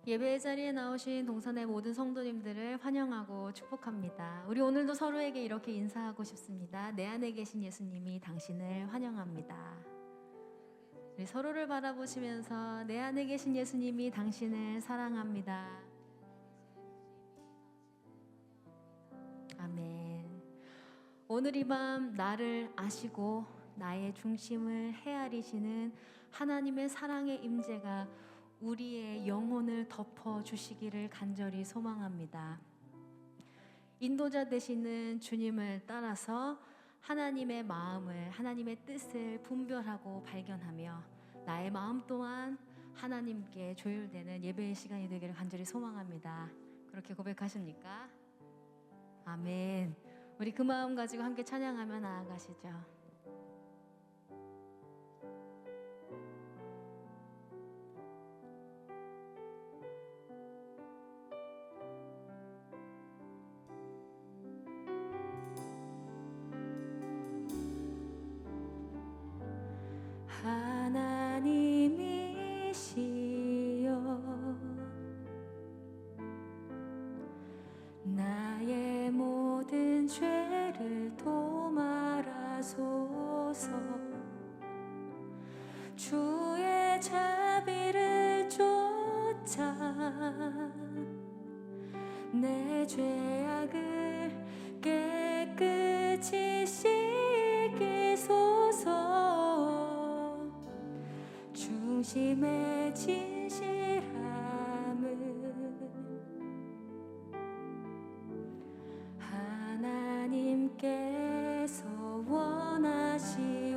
예배 자리에 나오신 동선의 모든 성도님들을 환영하고 축복합니다. 우리 오늘도 서로에게 이렇게 인사하고 싶습니다. 내 안에 계신 예수님이 당신을 환영합니다. 우리 서로를 바라보시면서 내 안에 계신 예수님이 당신을 사랑합니다. 아멘. 오늘 이 밤 나를 아시고 나의 중심을 헤아리시는 하나님의 사랑의 임재가 우리의 영혼을 덮어주시기를 간절히 소망합니다. 인도자 되시는 주님을 따라서 하나님의 마음을, 하나님의 뜻을 분별하고 발견하며 나의 마음 또한 하나님께 조율되는 예배의 시간이 되기를 간절히 소망합니다. 그렇게 고백하십니까? 아멘. 우리 그 마음 가지고 함께 찬양하며 나아가시죠. 하나님이시여 나의 모든 죄를 도말하소서. 주의 자비를 쫓아 내 죄악을 깨끗이 씻기소서. 중심의 진실함을 하나님께서 원하시오니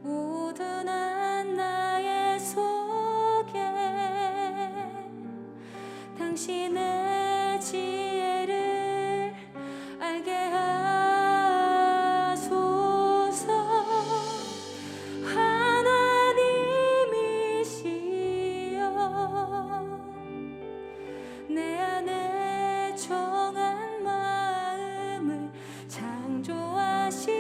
우둔한 나의 속에 당신의 지혜를 알게 하소서. 내 안에 정한 마음을 창조하시고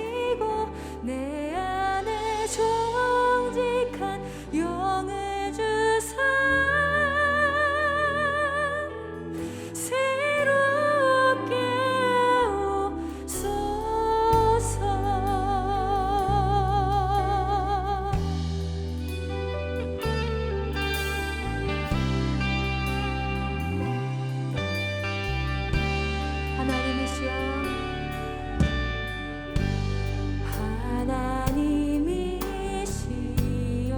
내 안에 정직한 영을 주사 새롭게 하옵소서. 하나님이시여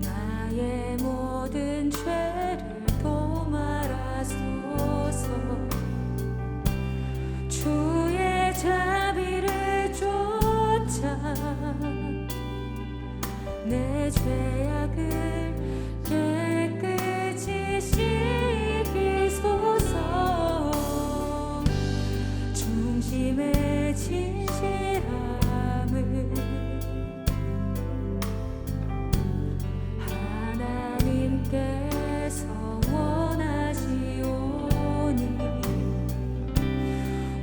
나의 모든 죄를 도말하소서. 주의 자비를 쫓아 내 죄악을 깨끗이 씻기소서. 중심의 진실함을 하나님께서 원하시오니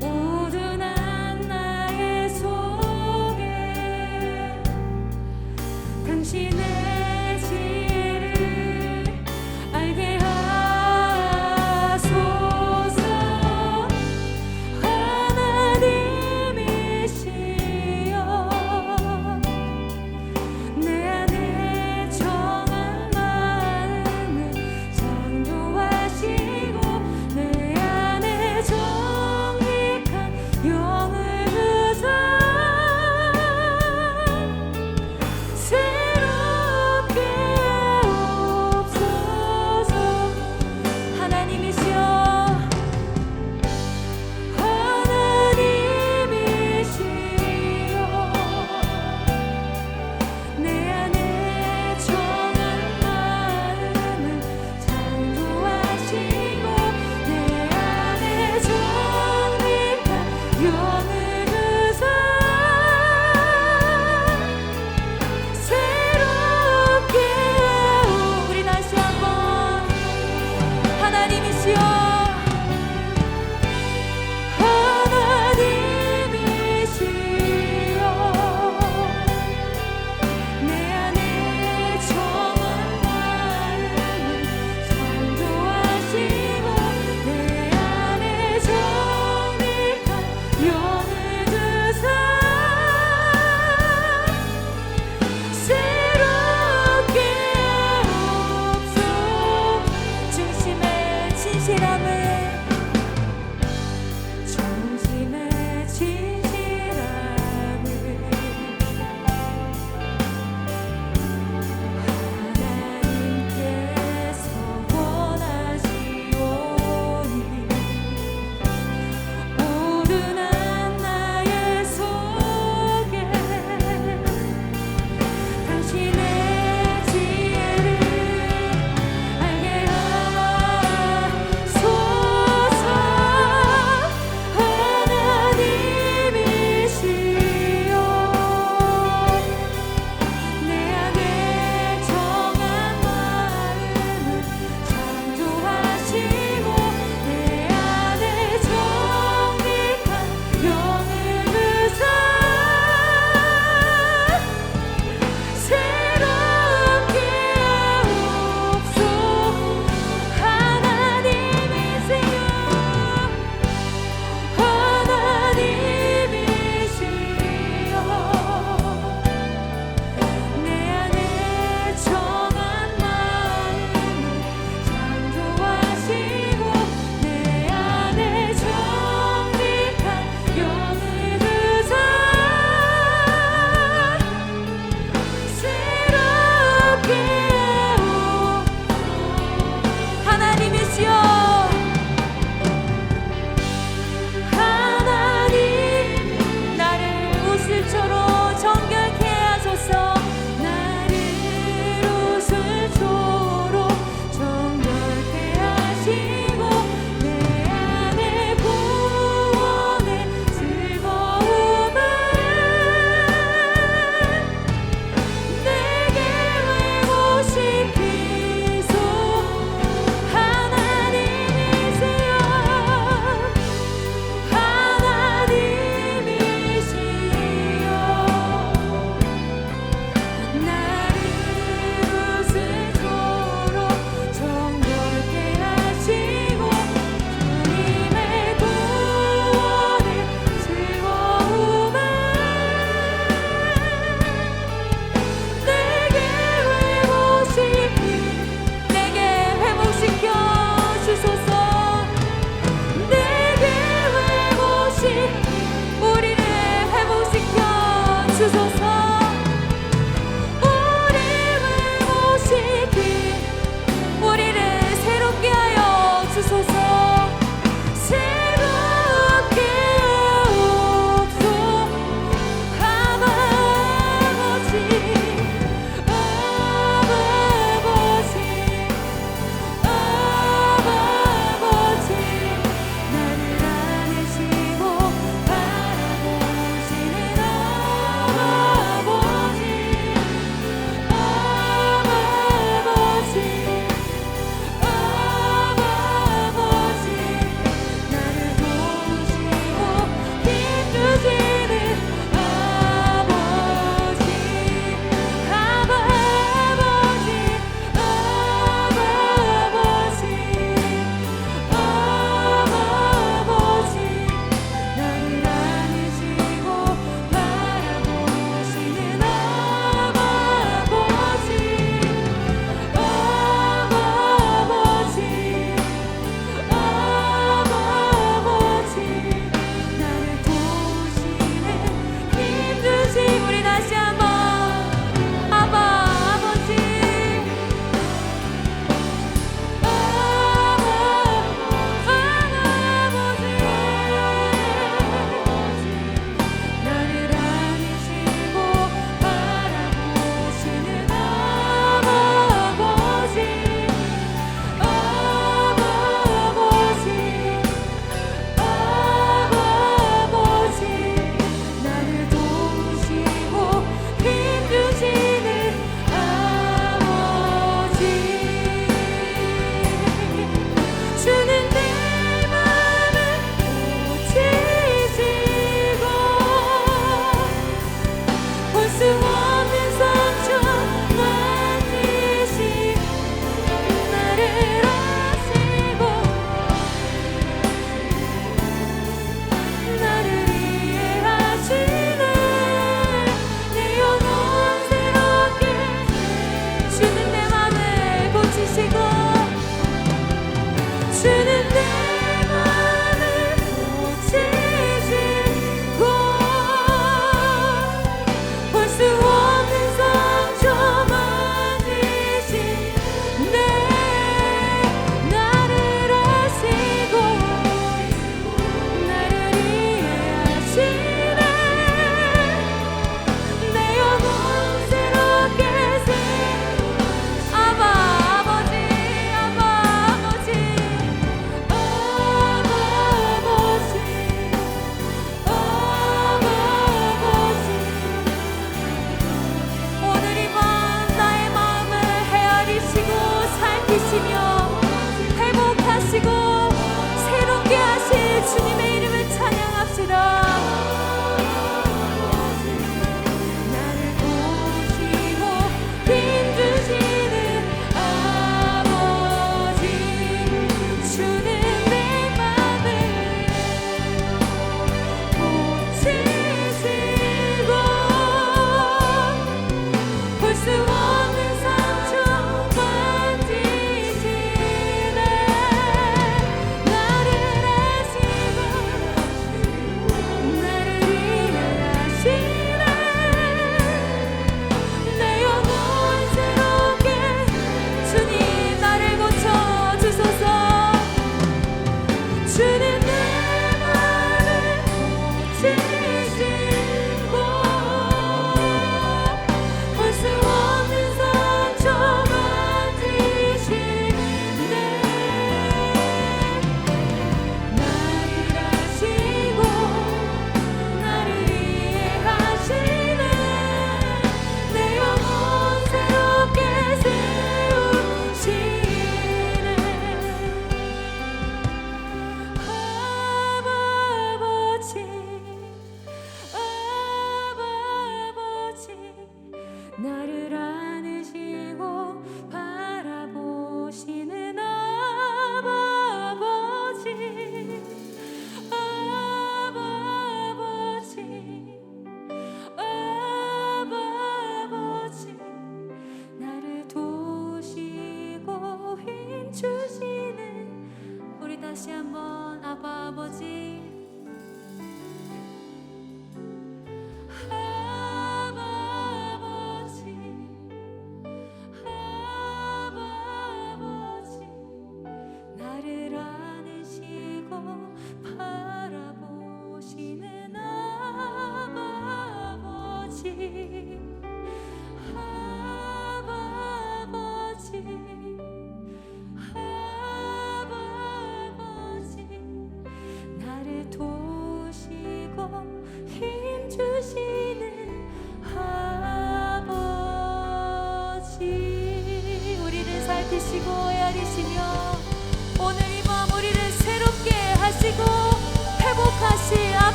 우둔한 나의 속에 당신의 지혜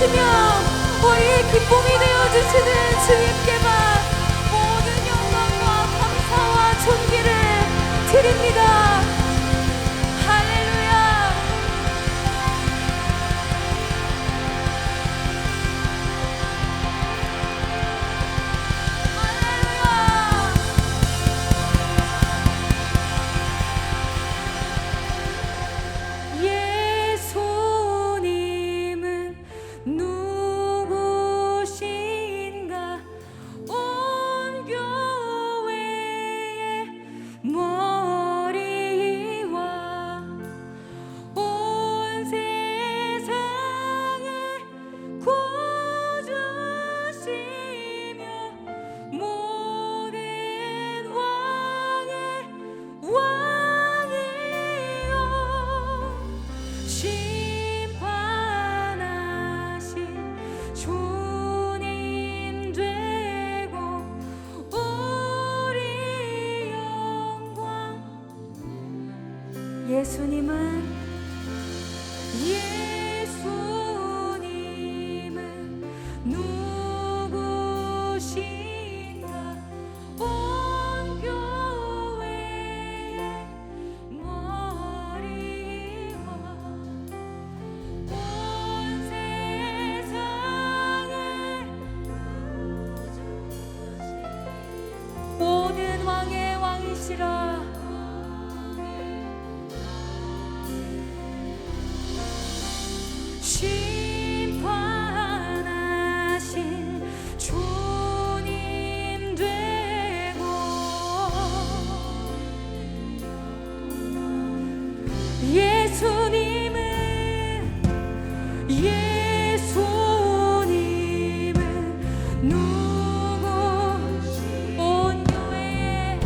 되어주시며 우리의 기쁨이 되어주시는 주님께만 모든 영광과 감사와 존귀를 드립니다. 할렐루야. 예수님은 누구신가? 온 교회의 머리와 온 세상의 구주시며 모든 왕의 왕이요 심판하신 주님 되고 우리 영광. 예수님은 누구신가? 온 교회의 머리와 온 세상의 모든 왕의 왕이시라. 심판하신 주님 되고 예수님은 누구? 온 교회의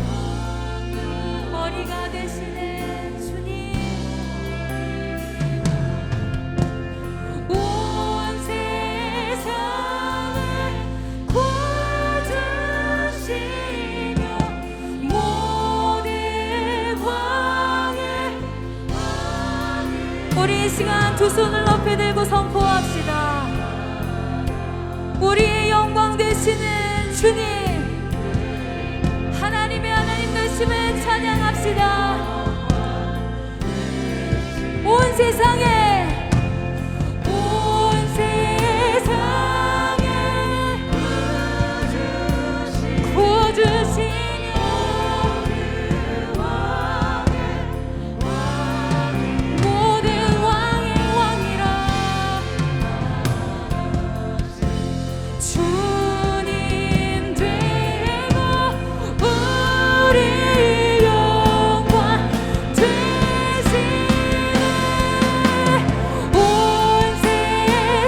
머리가 되시는 주님, 온 세상을 구주시며 모든 왕의 우리 이 시간 두 손을 높이 들고 선포합시다. 우리의 영광 되시는 주님, 하나님의 하나님 되심을 찬양합시다. 온 세상에 구주시며 모든 왕의 왕이라. 주님 되고 우리 영광 되시네. 온 세상에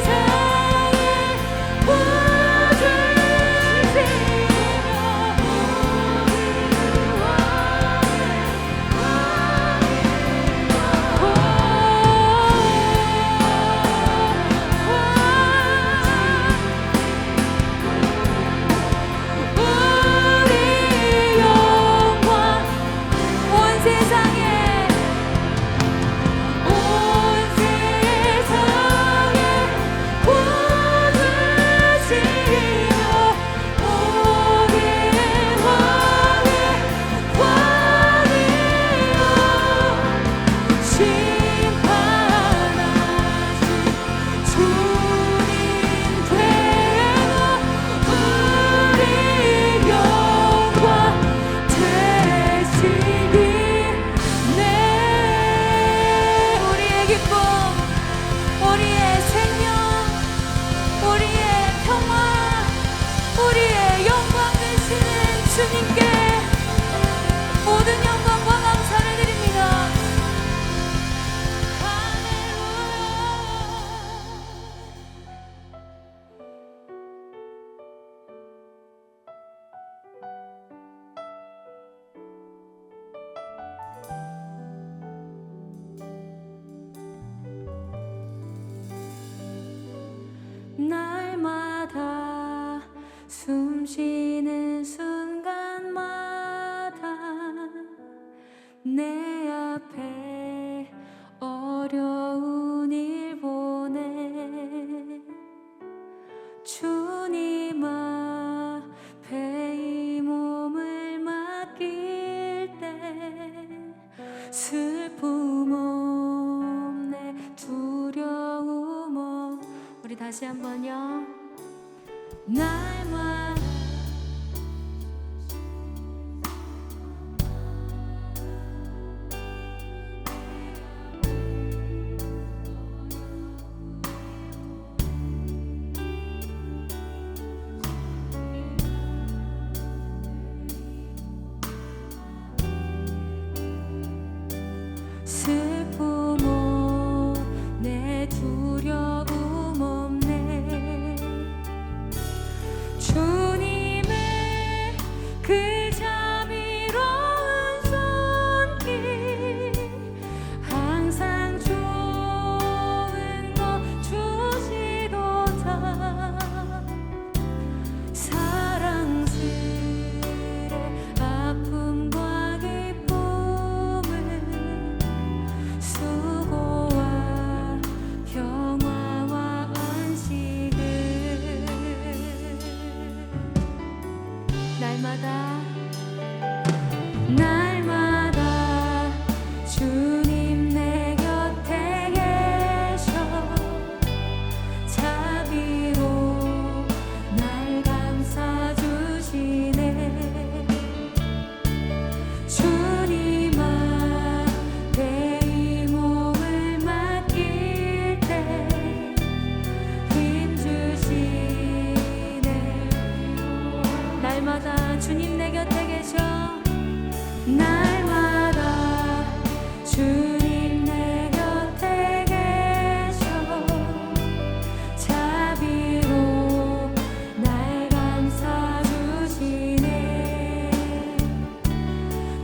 주님께 모든 영광과 감사를 드립니다. 날마다 숨 쉬는 순간마다 내 앞에 어려운 일 보내 주님 앞에 이 몸을 맡길 때 슬픔 없네 두려움 없. 우리 다시 한번요. 날만 슬픔 없네 두려움 없네 주님의 그 자비로운 손길 항상 좋은 것 주시도다 사랑스레 아픔과 기쁨을 수고와 평화와 안식을 날마다 주님 내 곁에 계셔 자비로 날 감싸주시네 주님 앞에 이 몸을 맡길 때 힘주시네 날마다 주님 내 곁에 계셔 날마다 주님 내 곁에 계셔 자비로 날 감싸주시네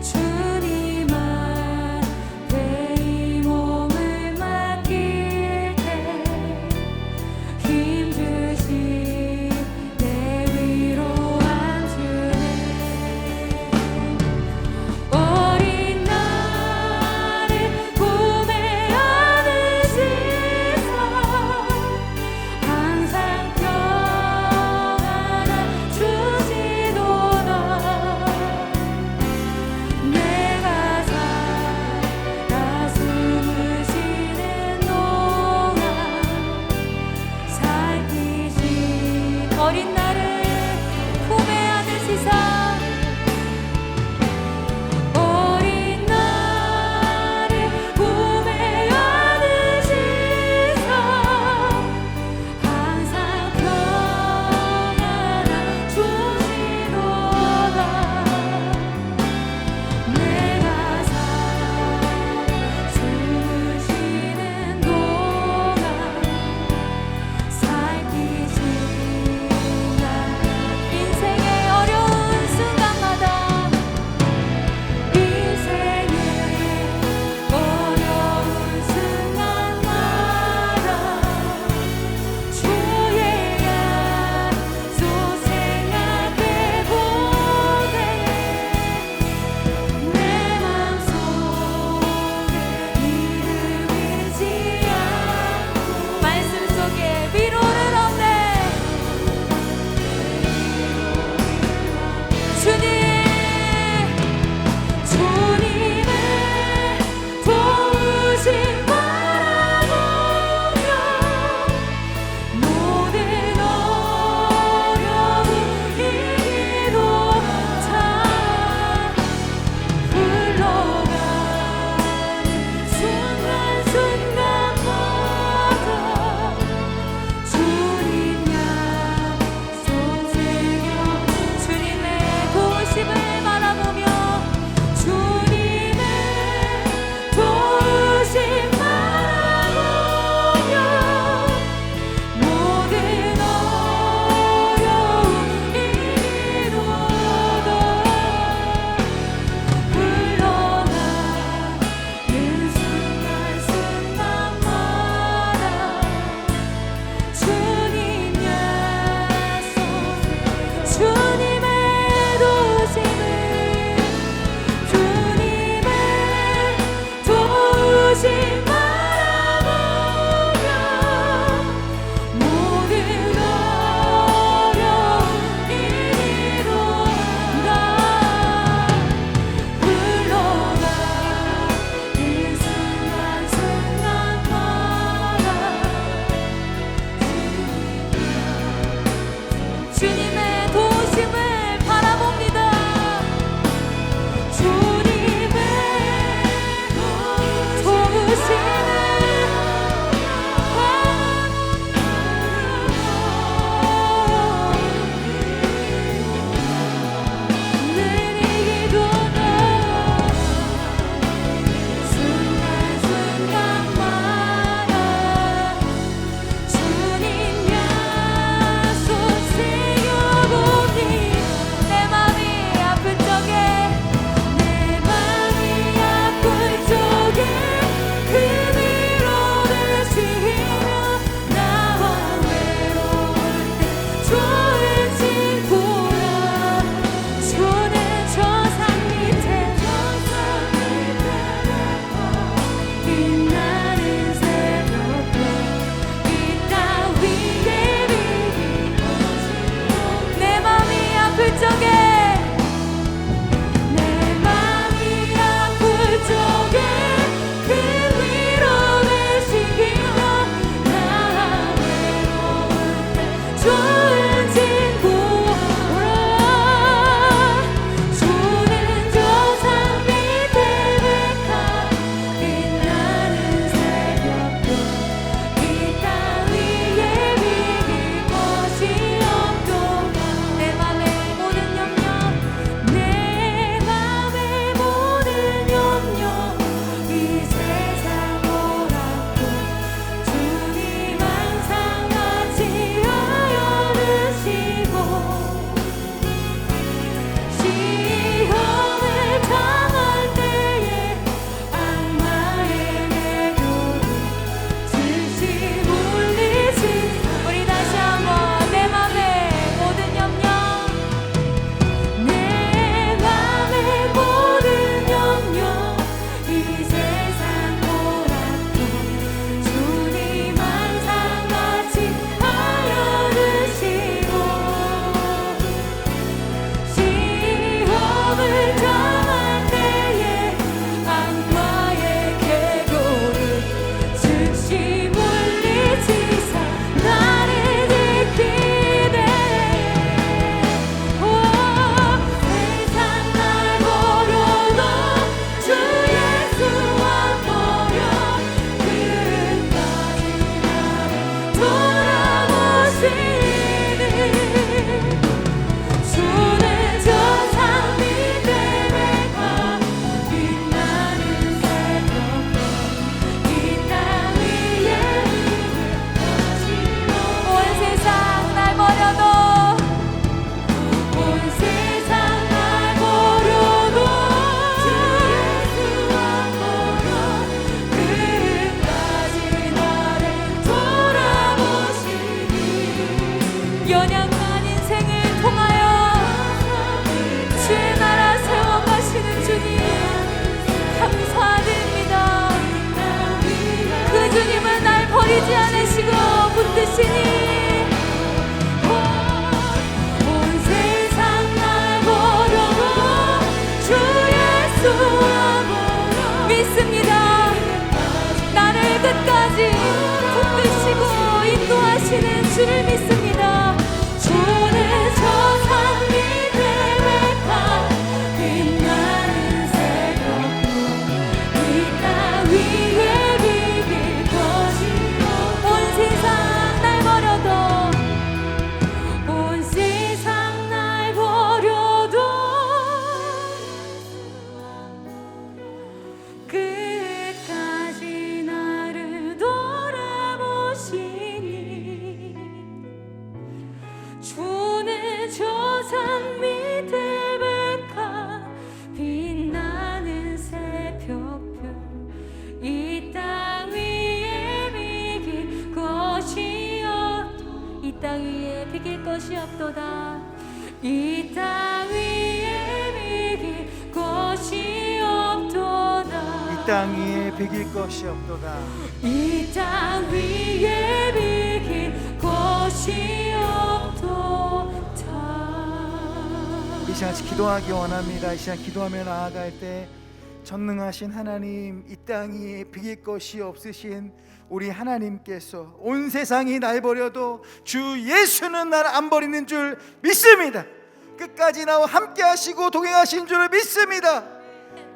주님 앞에 이 몸을 맡길 때 힘주시 내 위로 앉으네 어린 나를 품에 안으시사 항상 평안을 주시도다 내가 살아 숨을 쉬는 동안 살피신 어린 나를 품에 안으시사 어린 나를 품에 안으시사 항상 평안을 주시도다 내가 살아 숨을 쉬는 동안 살피신 날 연약한 인생을 통하여 주의 나라 세워가시는 주님 감사드립니다. 그 주님은 날 버리지 않으시고 붙드시니 온 세상 날 버려도 주 예수 믿습니다. 나를 끝까지 붙드시고 인도하시는 주를 믿습니다. 주는 저 산 밑에 백합 빛나는 새벽 이 땅 위에 비길 것이 온 세상 날 버려도 온 세상 날 버려도 끝까지 나를 돌아보시니 주는 저 산 밑에 백합 빛나는 새벽별 이 땅 위에 비길 것이 이 땅 위에 비길 것이 없도다. 이 땅 위에 비길 것이 없도다. 이 땅 위에 비길 것이 없도다. 이 땅 위에 비길 것이 없도다. 이 시간 기도하기 원합니다. 이 시간 기도하며 나아갈 때 전능하신 하나님, 이 땅 위에 비길 것이 없으신 우리 하나님께서 온 세상이 날 버려도 주 예수는 나를 안 버리는 줄 믿습니다. 끝까지 나와 함께 하시고 동행하신 줄을 믿습니다.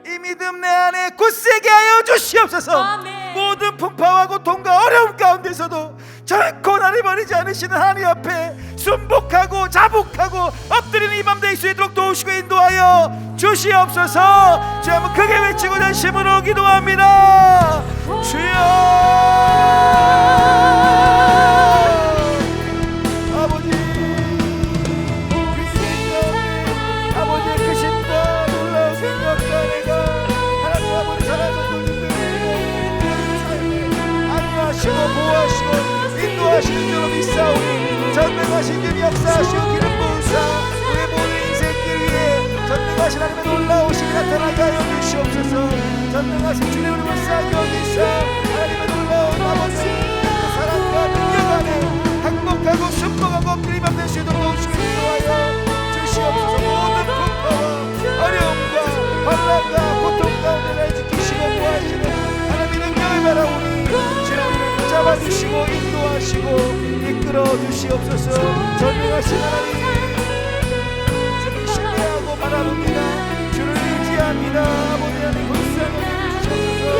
이 믿음 내 안에 굳세게 하여 주시옵소서. 아멘. 모든 풍파와 고통과 어려움 가운데서도 결코 나를 버리지 않으시는 하나님 앞에 순복하고 자복하고 엎드리는 이 밤 될 수 있도록 도우시고 인도하여 주시옵소서. 주 한번 크게 외치고 전심으로 기도합니다. 주여 아버지, 아버지의 크심과 놀라우신 역사가 하나님 아버지 사랑하는 삶에 안녕하시고 보호하시고 인도하시는 줄로 믿사오니 전능하신 주 역사하시고 기름 부으사 우리 모든 인생길 위에 전능하신 하나님의 놀라우심이 나타나게 하여 주시옵소서. 전능하신 주의 이름을 쌓여 여기사 하나님의 놀라운 아버지 사랑과 능력 안에 행복하고 순복하고 엎드림 앞에 쉬도록 도우시고 인도하여 주시옵소서. 모든 풍파와 어려움과 환난과 고통 가운데 날 지키시고 보호하시는 하나님의 능력을 바라오니 주의 우리를 붙잡아주시고 인도하시고 이끌어 주시옵소서. 전능하신 하나님 주를 신뢰하고 바라봅니다. 주를 의지합니다. 아버지 하나님 불쌍히 주시옵소서.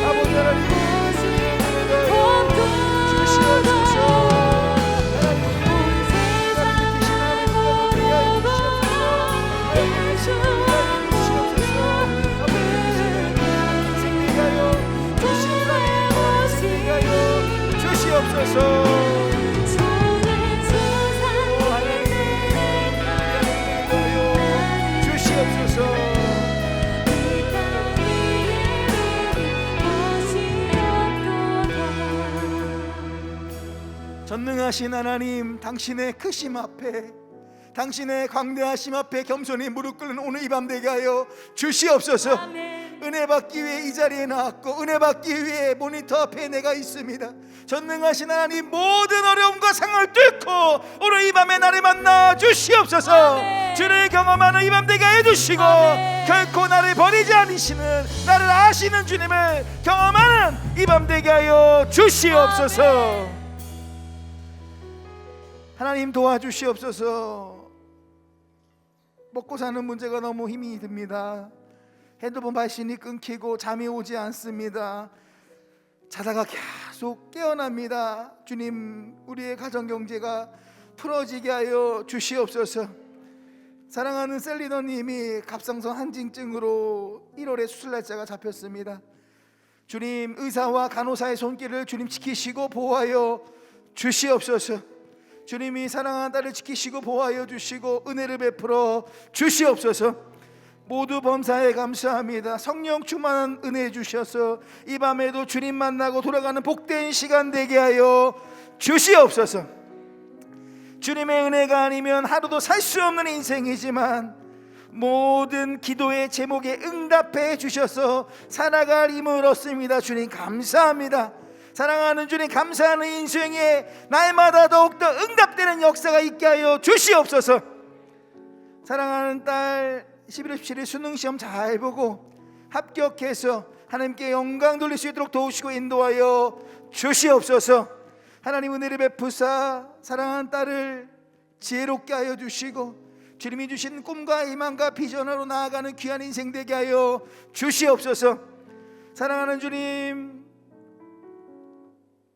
아버지 하나님 주시옵소서. 전능하신 하나님, 당신의 크심 앞에 당신의 광대하심 앞에 겸손히 무릎 꿇는 오늘 이 밤 되게 하여 주시옵소서. 아멘. 은혜 받기 위해 이 자리에 나왔고 은혜 받기 위해 모니터 앞에 내가 있습니다. 전능하신 하나님, 모든 어려움과 상황을 뚫고 오늘 이 밤에 나를 만나 주시옵소서. 아멘. 주를 경험하는 이 밤 되게 하여 주시고 아멘. 결코 나를 버리지 않으시는 나를 아시는 주님을 경험하는 이 밤 되게 하여 주시옵소서. 아멘. 하나님 도와주시옵소서. 먹고 사는 문제가 너무 힘이 듭니다. 핸드폰 발신이 끊기고 잠이 오지 않습니다. 자다가 계속 깨어납니다. 주님, 우리의 가정경제가 풀어지게 하여 주시옵소서. 사랑하는 셀리너님이 갑상선 한증증으로 1월에 수술 날짜가 잡혔습니다. 주님, 의사와 간호사의 손길을 주님 지키시고 보호하여 주시옵소서. 주님이 사랑하는 딸을 지키시고 보호하여 주시고 은혜를 베풀어 주시옵소서. 모두 범사에 감사합니다. 성령 충만한 은혜 주셔서 이 밤에도 주님 만나고 돌아가는 복된 시간 되게 하여 주시옵소서. 주님의 은혜가 아니면 하루도 살 수 없는 인생이지만 모든 기도의 제목에 응답해 주셔서 살아갈 힘을 얻습니다. 주님 감사합니다. 사랑하는 주님 감사하는 인생에 날마다 더욱더 응답되는 역사가 있게 하여 주시옵소서. 사랑하는 딸 11월 17일 수능시험 잘 보고 합격해서 하나님께 영광 돌릴 수 있도록 도우시고 인도하여 주시옵소서. 하나님 은혜를 베푸사 사랑하는 딸을 지혜롭게 하여 주시고 주님이 주신 꿈과 희망과 비전으로 나아가는 귀한 인생 되게 하여 주시옵소서. 사랑하는 주님,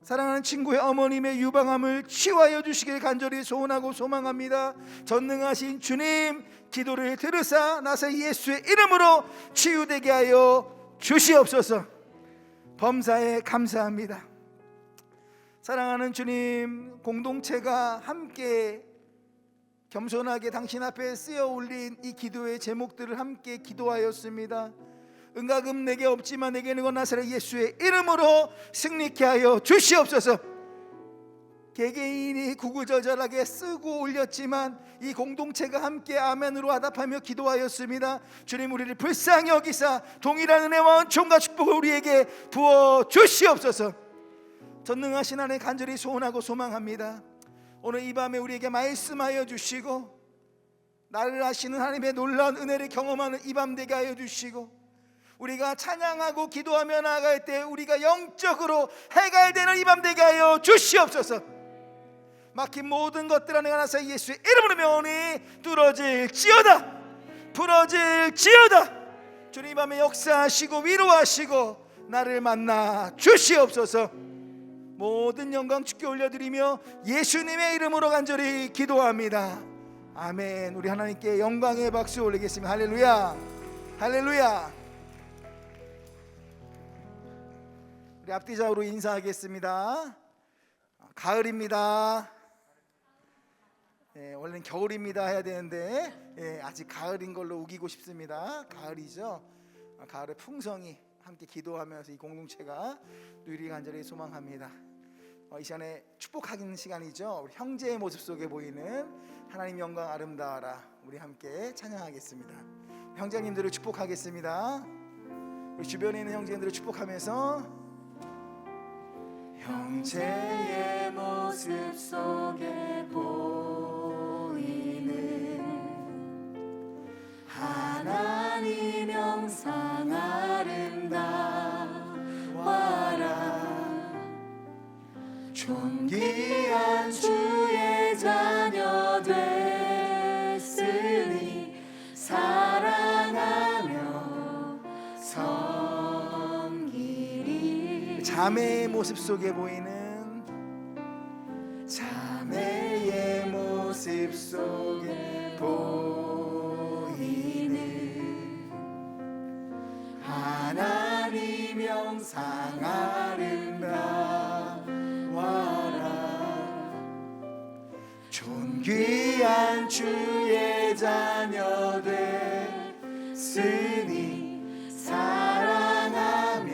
사랑하는 친구의 어머님의 유방암을 치유하여 주시길 간절히 소원하고 소망합니다. 전능하신 주님, 기도를 들으사 나사 예수의 이름으로 치유되게 하여 주시옵소서. 범사에 감사합니다. 사랑하는 주님, 공동체가 함께 겸손하게 당신 앞에 쓰여 올린 이 기도의 제목들을 함께 기도하였습니다. 응가금 내게 없지만 내게 있는 건 나사렛 예수의 이름으로 승리케 하여 주시옵소서. 개개인이 구구절절하게 쓰고 올렸지만 이 공동체가 함께 아멘으로 화답하며 기도하였습니다. 주님 우리를 불쌍히 여기사 동일한 은혜와 은총과 축복을 우리에게 부어 주시옵소서. 전능하신 하나님 간절히 소원하고 소망합니다. 오늘 이 밤에 우리에게 말씀하여 주시고 나를 아시는 하나님의 놀라운 은혜를 경험하는 이 밤 되게 하여 주시고 우리가 찬양하고 기도하며 나아갈 때 우리가 영적으로 해갈되는 이 밤 되게 하여 주시옵소서. 막힌 모든 것들 안에 나사 예수의 이름으로 명하니 뚫어질지어다, 풀어질지어다. 주님 이 밤에 역사하시고 위로하시고 나를 만나 주시옵소서. 모든 영광 주께 올려드리며 예수님의 이름으로 간절히 기도합니다. 아멘. 우리 하나님께 영광의 박수 올리겠습니다. 할렐루야, 할렐루야. 우리 앞뒤좌우로 인사하겠습니다. 가을입니다. 원래는 겨울입니다 해야 되는데 아직 가을인 걸로 우기고 싶습니다. 가을이죠. 가을의 풍성이 함께 기도하면서 이 공동체가 누리기 간절히 소망합니다. 이 시간에 축복하는 시간이죠. 우리 형제의 모습 속에 보이는 하나님 영광 아름다워라. 우리 함께 찬양하겠습니다. 형제님들을 축복하겠습니다. 우리 주변에 있는 형제님들을 축복하면서 형제의 모습 속에 보이는 하나님 영상 아름다워라. 존귀한 주의 자녀 됐으니 사랑하며 섬기리. 자매의 모습 속에 보이는 자매의 모습 속에 보이는 하나님 영상 아름다워라. 존귀한 주의 자녀 됐으니 사랑하며.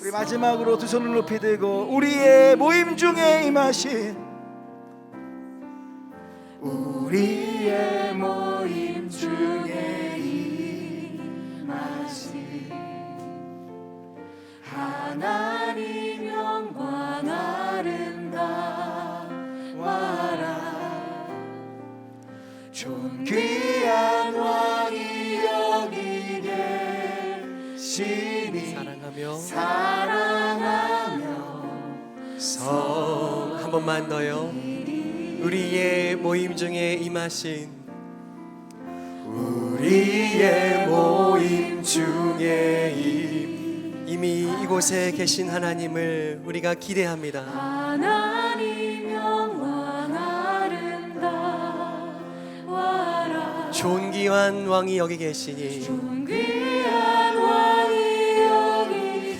우리 마지막으로 두 손을 높이 들고 우리의 모임 중에 임하신, 우리의 모임 중에 임하신 하나님 영광 아름다워라. 존귀한 왕이 여기 계시니 사랑하며 한 번만 더요. 우리의 모임 중에 임하신, 우리의 모임 중에 이미 이곳에 계신 하나님을 우리가 기대합니다. 하나님 영광 아름다워라. 존귀한 왕이 여기 계시니, 존귀한 왕이 여기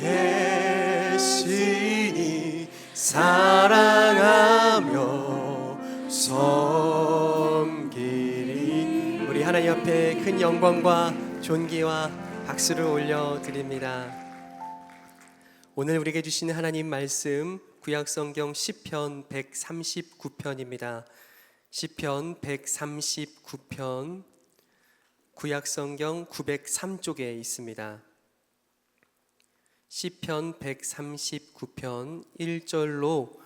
계시니 사랑하며 섬기리. 우리 하나님 앞에 큰 영광과 존귀와 박수를 올려드립니다. 오늘 우리에게 주시는 하나님 말씀 구약성경 시편 139편입니다. 시편 139편 구약성경 903쪽에 있습니다. 시편 139편 1절로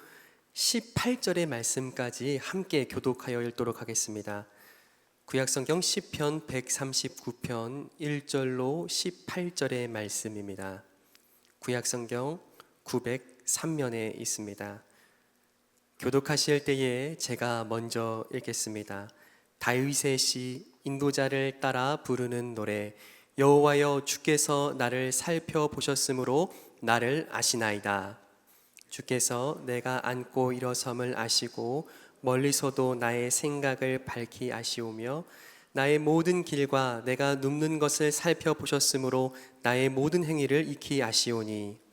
18절의 말씀까지 함께 교독하여 읽도록 하겠습니다. 구약성경 시편 139편 1절로 18절의 말씀입니다. 구약성경 903면에 있습니다. 교독하실 때에 제가 먼저 읽겠습니다. 다윗의 시, 인도자를 따라 부르는 노래. 여호와여, 주께서 나를 살펴보셨으므로 나를 아시나이다. 주께서 내가 앉고 일어섬을 아시고 멀리서도 나의 생각을 밝히 아시오며 나의 모든 길과 내가 눕는 것을 살펴보셨으므로 나의 모든 행위를 익히 아시오니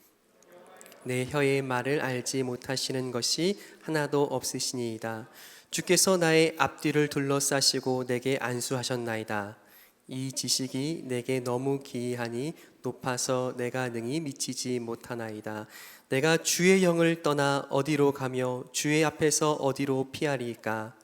내 혀의 말을 알지 못하시는 것이 하나도 없으시니이다. 주께서 나의 앞뒤를 둘러싸시고 내게 안수하셨나이다. 이 지식이 내게 너무 기이하니 높아서 내가 능히 미치지 못하나이다. 내가 주의 영을 떠나 어디로 가며 주의 앞에서 어디로 피하리이까?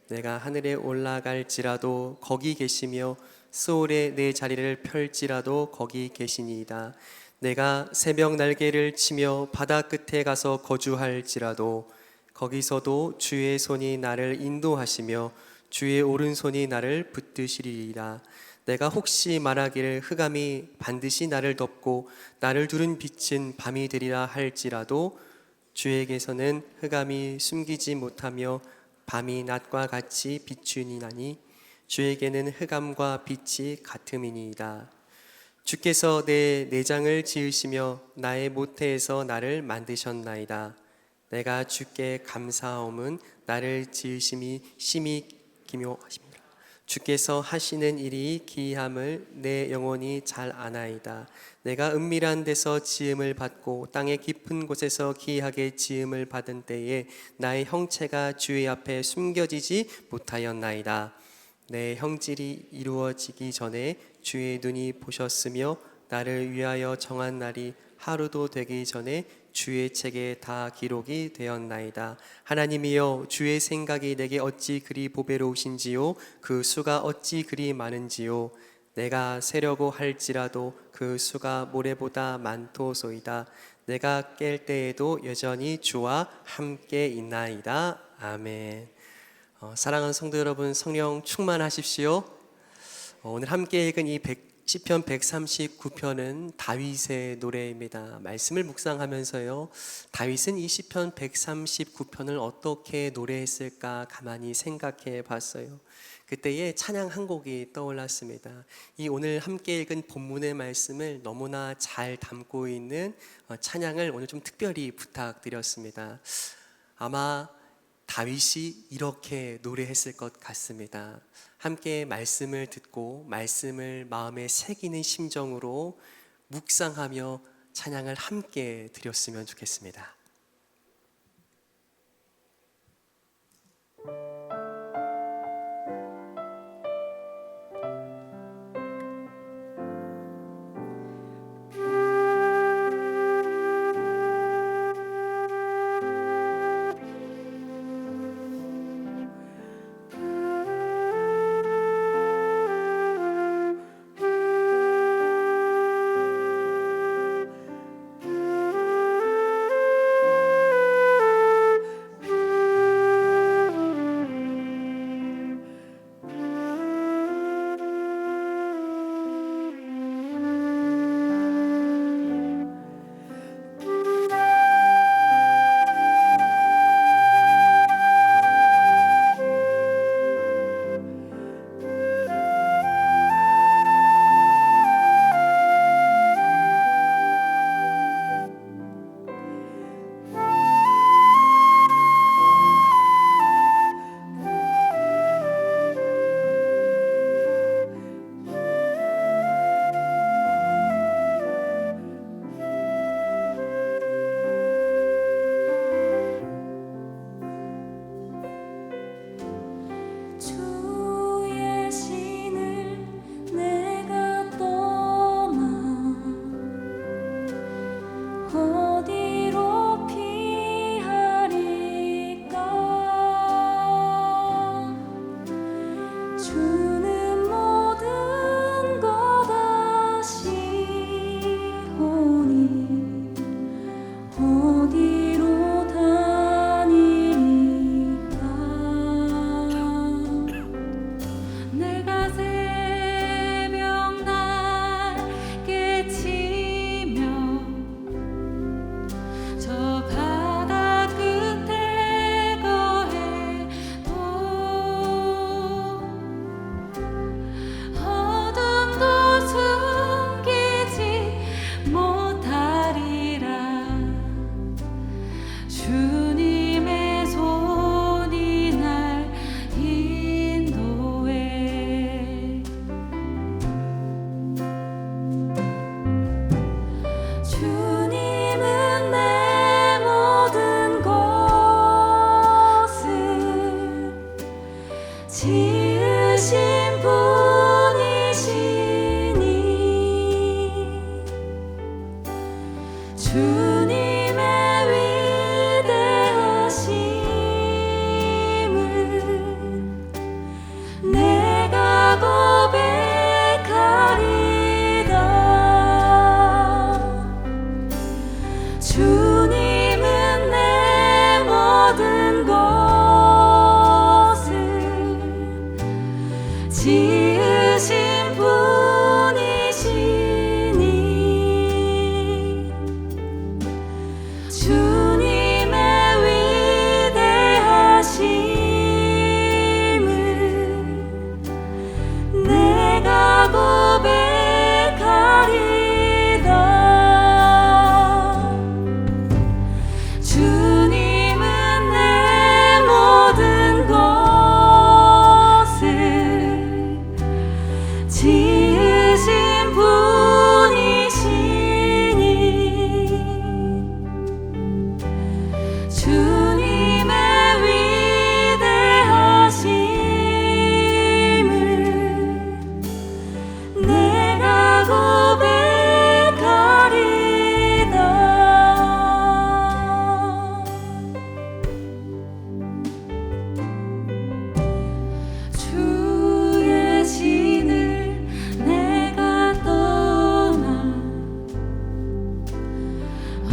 내가 하늘에 올라갈지라도 거기 계시며 스올에 내 자리를 펼지라도 거기 계시니이다. 내가 새벽 날개를 치며 바다 끝에 가서 거주할지라도 거기서도 주의 손이 나를 인도하시며 주의 오른손이 나를 붙드시리이다. 내가 혹시 말하기를 흑암이 반드시 나를 덮고 나를 두른 빛은 밤이 되리라 할지라도 주에게서는 흑암이 숨기지 못하며 밤이 낮과 같이 비추니나니 주에게는 흑암과 빛이 같음이니이다. 주께서 내 내장을 지으시며 나의 모태에서 나를 만드셨나이다. 내가 주께 감사하옴은 나를 지으심이 심히 기묘하십니다. 주께서 하시는 일이 기이함을 내 영혼이 잘 아나이다. 내가 은밀한 데서 지음을 받고 땅의 깊은 곳에서 기이하게 지음을 받은 때에 나의 형체가 주의 앞에 숨겨지지 못하였나이다. 내 형질이 이루어지기 전에 주의 눈이 보셨으며 나를 위하여 정한 날이 하루도 되기 전에 주의 책에 다 기록이 되었나이다. 하나님이여, 주의 생각이 내게 어찌 그리 보배로우신지요, 그 수가 어찌 그리 많은지요. 내가 세려고 할지라도 그 수가 모래보다 많도소이다. 내가 깰 때에도 여전히 주와 함께 있나이다. 아멘. 사랑하는 성도 여러분, 성령 충만하십시오. 오늘 함께 읽은 이 시편 139편은 다윗의 노래입니다. 말씀을 묵상하면서요, 다윗은 이 시편 139편을 어떻게 노래했을까 가만히 생각해 봤어요. 그때에 찬양 한 곡이 떠올랐습니다. 이 오늘 함께 읽은 본문의 말씀을 너무나 잘 담고 있는 찬양을 오늘 좀 특별히 부탁드렸습니다. 아마 다윗이 이렇게 노래했을 것 같습니다. 함께 말씀을 듣고 말씀을 마음에 새기는 심정으로 묵상하며 찬양을 함께 드렸으면 좋겠습니다. 지으신 분이시니 주님의 위대하심을 내가 고백하리다. 주님은 내 모든 것을 지으신 분이시니 주님의 위대하심을 내가 고백하리다. 주님은 내 모든 것을 지으신 분이시니 주님의 위대하심을 내가 고백하리다. 주의 신을 내가 떠나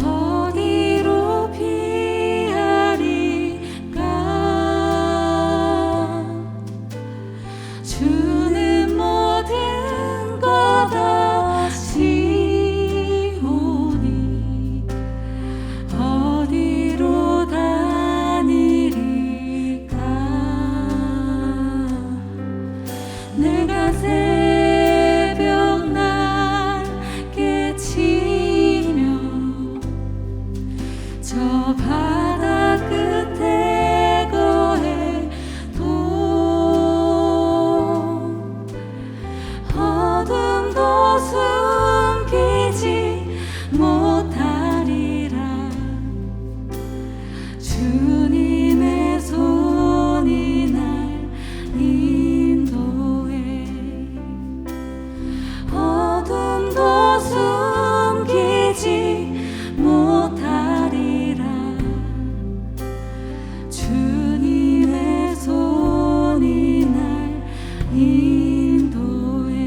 어디로 피하리까. 주는 모든 것 아시오니 어디로 다니리까. 내가 새벽 날개 치며 저 바다 끝에 거해도 어둠도 숨기지 못하리라. 주님의 손이 날 인도해 어둠도 숨기지 못하리라. 주님의 손이 날 인도해.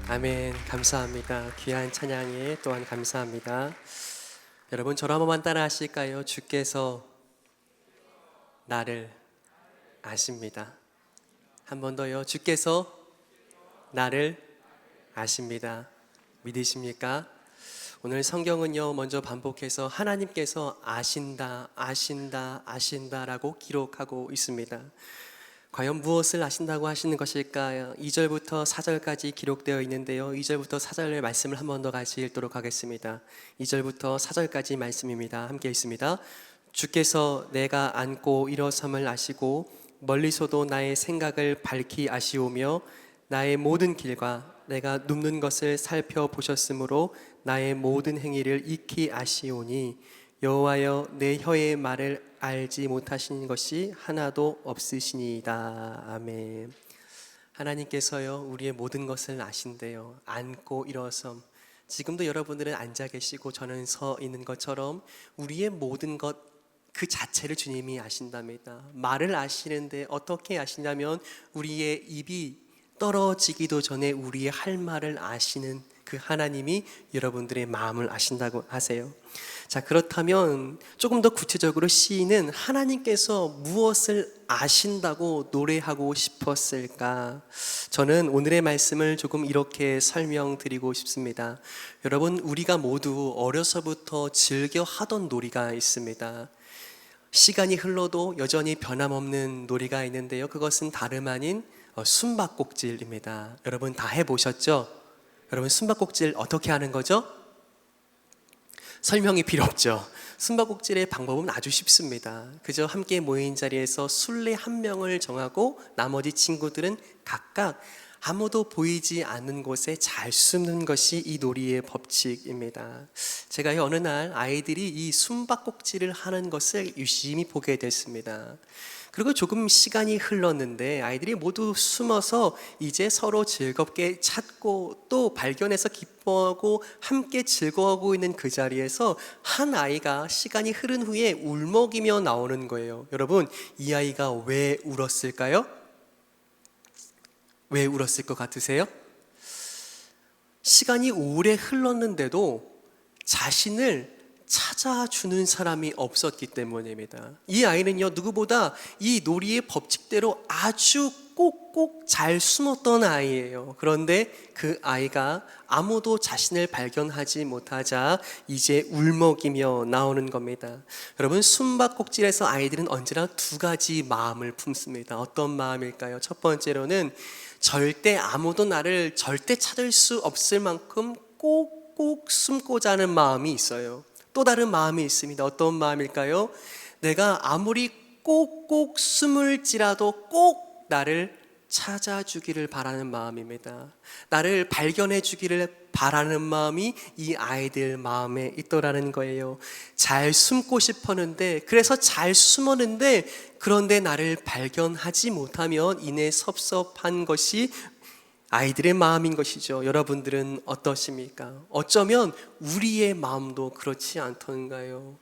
아멘. 감사합니다. 귀한 찬양에 또한 감사합니다. 여러분 저를 한 번만 따라 하실까요? 주께서 나를 아십니다. 한 번 더요. 주께서 나를 아십니다. 믿으십니까? 오늘 성경은요, 먼저 반복해서 하나님께서 아신다, 아신다, 아신다라고 기록하고 있습니다. 과연 무엇을 아신다고 하시는 것일까요? 2절부터 4절까지 기록되어 있는데요. 2절부터 4절의 말씀을 한 번 더 같이 읽도록 하겠습니다. 2절부터 4절까지 말씀입니다. 함께 읽습니다. 주께서 내가 앉고 일어섬을 아시고 멀리서도 나의 생각을 밝히 아시오며 나의 모든 길과 내가 눕는 것을 살펴보셨으므로 나의 모든 행위를 익히 아시오니 여호와여 내 혀의 말을 알지 못하시는 것이 하나도 없으시니이다. 아멘. 하나님께서요 우리의 모든 것을 아신대요. 앉고 일어섬. 지금도 여러분들은 앉아 계시고 저는 서 있는 것처럼 우리의 모든 것 그 자체를 주님이 아신답니다. 말을 아시는데 어떻게 아시냐면 우리의 입이 떨어지기도 전에 우리의 할 말을 아시는 그 하나님이 여러분들의 마음을 아신다고 하세요. 자, 그렇다면 조금 더 구체적으로 시인은 하나님께서 무엇을 아신다고 노래하고 싶었을까? 저는 오늘의 말씀을 조금 이렇게 설명드리고 싶습니다. 여러분, 우리가 모두 어려서부터 즐겨 하던 놀이가 있습니다. 시간이 흘러도 여전히 변함없는 놀이가 있는데요. 그것은 다름 아닌 숨바꼭질입니다. 여러분 다 해보셨죠? 여러분 숨바꼭질 어떻게 하는 거죠? 설명이 필요 없죠. 숨바꼭질의 방법은 아주 쉽습니다. 그저 함께 모인 자리에서 술래 한 명을 정하고 나머지 친구들은 각각 아무도 보이지 않는 곳에 잘 숨는 것이 이 놀이의 법칙입니다. 제가 어느 날 아이들이 이 숨바꼭질을 하는 것을 유심히 보게 됐습니다. 그리고 조금 시간이 흘렀는데 아이들이 모두 숨어서 이제 서로 즐겁게 찾고 또 발견해서 기뻐하고 함께 즐거워하고 있는 그 자리에서 한 아이가 시간이 흐른 후에 울먹이며 나오는 거예요. 여러분, 이 아이가 왜 울었을까요? 왜 울었을 것 같으세요? 시간이 오래 흘렀는데도 자신을 찾아주는 사람이 없었기 때문입니다. 이 아이는요, 누구보다 이 놀이의 법칙대로 아주 꼭꼭 잘 숨었던 아이예요. 그런데 그 아이가 아무도 자신을 발견하지 못하자 이제 울먹이며 나오는 겁니다. 여러분, 숨바꼭질에서 아이들은 언제나 두 가지 마음을 품습니다. 어떤 마음일까요? 첫 번째로는 절대 아무도 나를 절대 찾을 수 없을 만큼 꼭꼭 숨고자 하는 마음이 있어요. 또 다른 마음이 있습니다. 어떤 마음일까요? 내가 아무리 꼭꼭 숨을지라도 꼭 나를 찾아주기를 바라는 마음입니다. 나를 발견해 주기를 바라는 마음이 이 아이들 마음에 있더라는 거예요. 잘 숨고 싶었는데, 그래서 잘 숨었는데, 그런데 나를 발견하지 못하면 이내 섭섭한 것이 아이들의 마음인 것이죠. 여러분들은 어떠십니까? 어쩌면 우리의 마음도 그렇지 않던가요?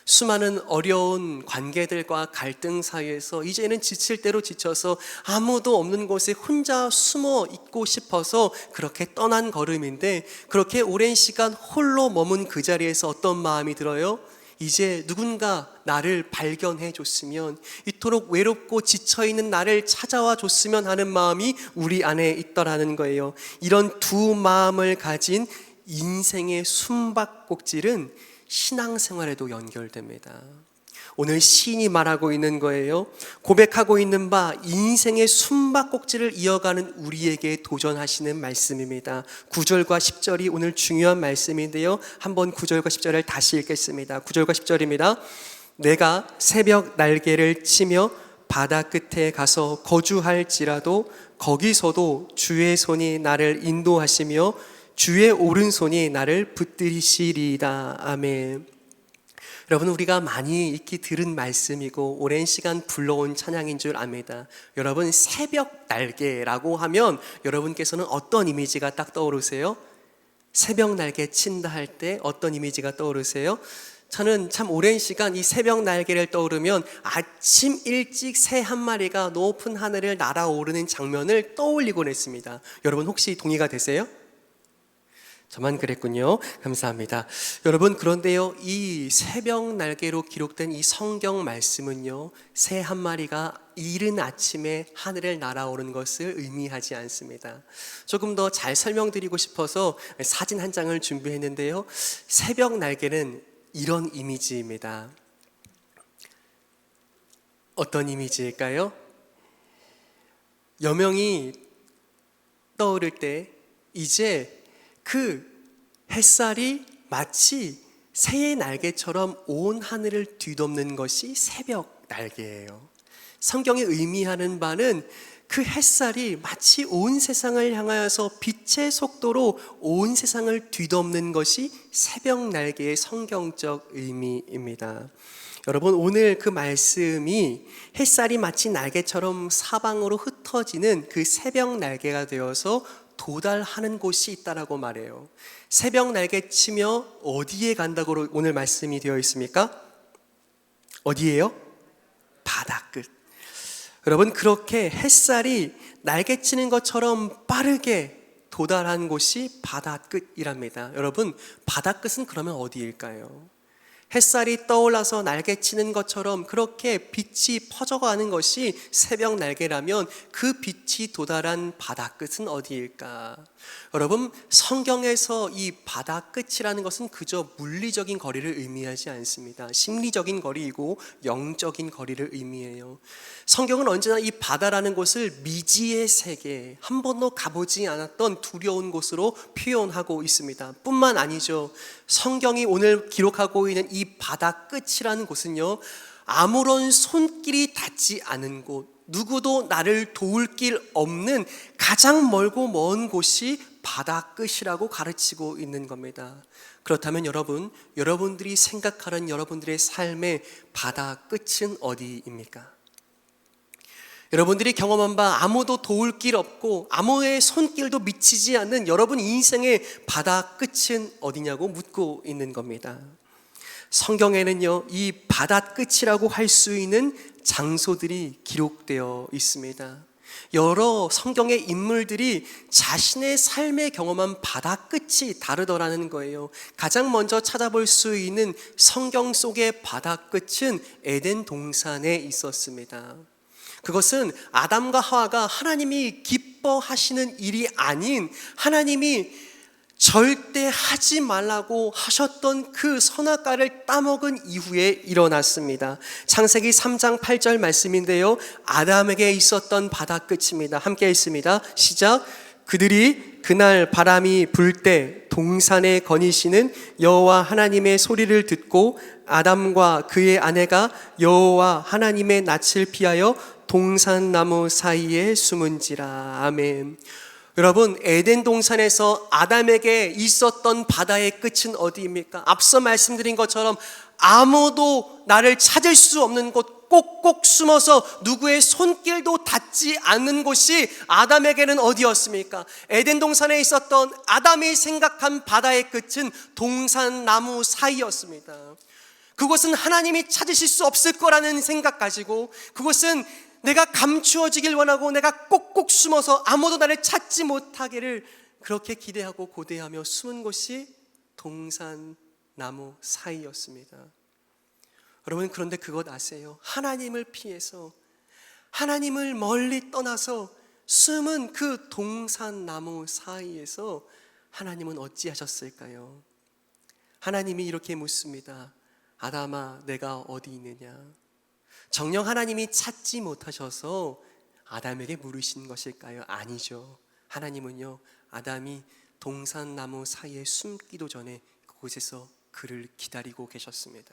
수많은 어려운 관계들과 갈등 사이에서 이제는 지칠 대로 지쳐서 아무도 없는 곳에 혼자 숨어 있고 싶어서 그렇게 떠난 걸음인데, 그렇게 오랜 시간 홀로 머문 그 자리에서 어떤 마음이 들어요? 이제 누군가 나를 발견해 줬으면, 이토록 외롭고 지쳐있는 나를 찾아와 줬으면 하는 마음이 우리 안에 있더라는 거예요. 이런 두 마음을 가진 인생의 숨바꼭질은 신앙생활에도 연결됩니다. 오늘 시인이 말하고 있는 거예요. 고백하고 있는 바 인생의 숨바꼭질을 이어가는 우리에게 도전하시는 말씀입니다. 9절과 10절이 오늘 중요한 말씀인데요, 한번 9절과 10절을 다시 읽겠습니다. 9절과 10절입니다. 내가 새벽 날개를 치며 바다 끝에 가서 거주할지라도 거기서도 주의 손이 나를 인도하시며 주의 오른손이 나를 붙들이시리이다. 아멘. 여러분, 우리가 많이 익히 들은 말씀이고 오랜 시간 불러온 찬양인 줄 압니다. 여러분, 새벽 날개라고 하면 여러분께서는 어떤 이미지가 딱 떠오르세요? 새벽 날개 친다 할 때 어떤 이미지가 떠오르세요? 저는 참 오랜 시간 이 새벽 날개를 떠오르면 아침 일찍 새 한 마리가 높은 하늘을 날아오르는 장면을 떠올리곤 했습니다. 여러분, 혹시 동의가 되세요? 저만 그랬군요. 감사합니다. 여러분, 그런데요, 이 새벽 날개로 기록된 이 성경 말씀은요, 새 한 마리가 이른 아침에 하늘을 날아오른 것을 의미하지 않습니다. 조금 더 잘 설명드리고 싶어서 사진 한 장을 준비했는데요, 새벽 날개는 이런 이미지입니다. 어떤 이미지일까요? 여명이 떠오를 때 이제 그 햇살이 마치 새의 날개처럼 온 하늘을 뒤덮는 것이 새벽 날개예요. 성경이 의미하는 바는 그 햇살이 마치 온 세상을 향하여서 빛의 속도로 온 세상을 뒤덮는 것이 새벽 날개의 성경적 의미입니다. 여러분, 오늘 그 말씀이 햇살이 마치 날개처럼 사방으로 흩어지는 그 새벽 날개가 되어서 도달하는 곳이 있다라고 말해요. 새벽 날개 치며 어디에 간다고 오늘 말씀이 되어 있습니까? 어디예요? 바다 끝. 여러분, 그렇게 햇살이 날개 치는 것처럼 빠르게 도달한 곳이 바다 끝이랍니다. 여러분, 바다 끝은 그러면 어디일까요? 햇살이 떠올라서 날개치는 것처럼 그렇게 빛이 퍼져가는 것이 새벽 날개라면 그 빛이 도달한 바다 끝은 어디일까? 여러분, 성경에서 이 바다 끝이라는 것은 그저 물리적인 거리를 의미하지 않습니다. 심리적인 거리이고 영적인 거리를 의미해요. 성경은 언제나 이 바다라는 곳을 미지의 세계, 한 번도 가보지 않았던 두려운 곳으로 표현하고 있습니다. 뿐만 아니죠, 성경이 오늘 기록하고 있는 이 바다 끝이라는 곳은요, 아무런 손길이 닿지 않은 곳, 누구도 나를 도울 길 없는 가장 멀고 먼 곳이 바다 끝이라고 가르치고 있는 겁니다. 그렇다면 여러분들이 생각하는 여러분들의 삶의 바다 끝은 어디입니까? 여러분들이 경험한 바 아무도 도울 길 없고 아무의 손길도 미치지 않는 여러분 인생의 바다 끝은 어디냐고 묻고 있는 겁니다. 성경에는요, 이 바다 끝이라고 할 수 있는 장소들이 기록되어 있습니다. 여러 성경의 인물들이 자신의 삶에 경험한 바다 끝이 다르더라는 거예요. 가장 먼저 찾아볼 수 있는 성경 속의 바다 끝은 에덴 동산에 있었습니다. 그것은 아담과 하와가 하나님이 기뻐하시는 일이 아닌 하나님이 절대 하지 말라고 하셨던 그 선악과를 따먹은 이후에 일어났습니다. 창세기 3장 8절 말씀인데요, 아담에게 있었던 바다 끝입니다. 함께 읽습니다. 시작. 그들이 그날 바람이 불 때 동산에 거니시는 여호와 하나님의 소리를 듣고 아담과 그의 아내가 여호와 하나님의 낯을 피하여 동산나무 사이에 숨은지라. 아멘. 여러분, 에덴 동산에서 아담에게 있었던 바다의 끝은 어디입니까? 앞서 말씀드린 것처럼 아무도 나를 찾을 수 없는 곳, 꼭꼭 숨어서 누구의 손길도 닿지 않는 곳이 아담에게는 어디였습니까? 에덴 동산에 있었던 아담이 생각한 바다의 끝은 동산나무 사이였습니다. 그곳은 하나님이 찾으실 수 없을 거라는 생각 가지고, 그곳은 내가 감추어지길 원하고 내가 꼭꼭 숨어서 아무도 나를 찾지 못하기를 그렇게 기대하고 고대하며 숨은 곳이 동산나무 사이였습니다. 여러분, 그런데 그것 아세요? 하나님을 피해서, 하나님을 멀리 떠나서 숨은 그 동산나무 사이에서 하나님은 어찌하셨을까요? 하나님이 이렇게 묻습니다. 아담아, 내가 어디 있느냐? 정녕 하나님이 찾지 못하셔서 아담에게 물으신 것일까요? 아니죠. 하나님은요, 아담이 동산나무 사이에 숨기도 전에 그곳에서 그를 기다리고 계셨습니다.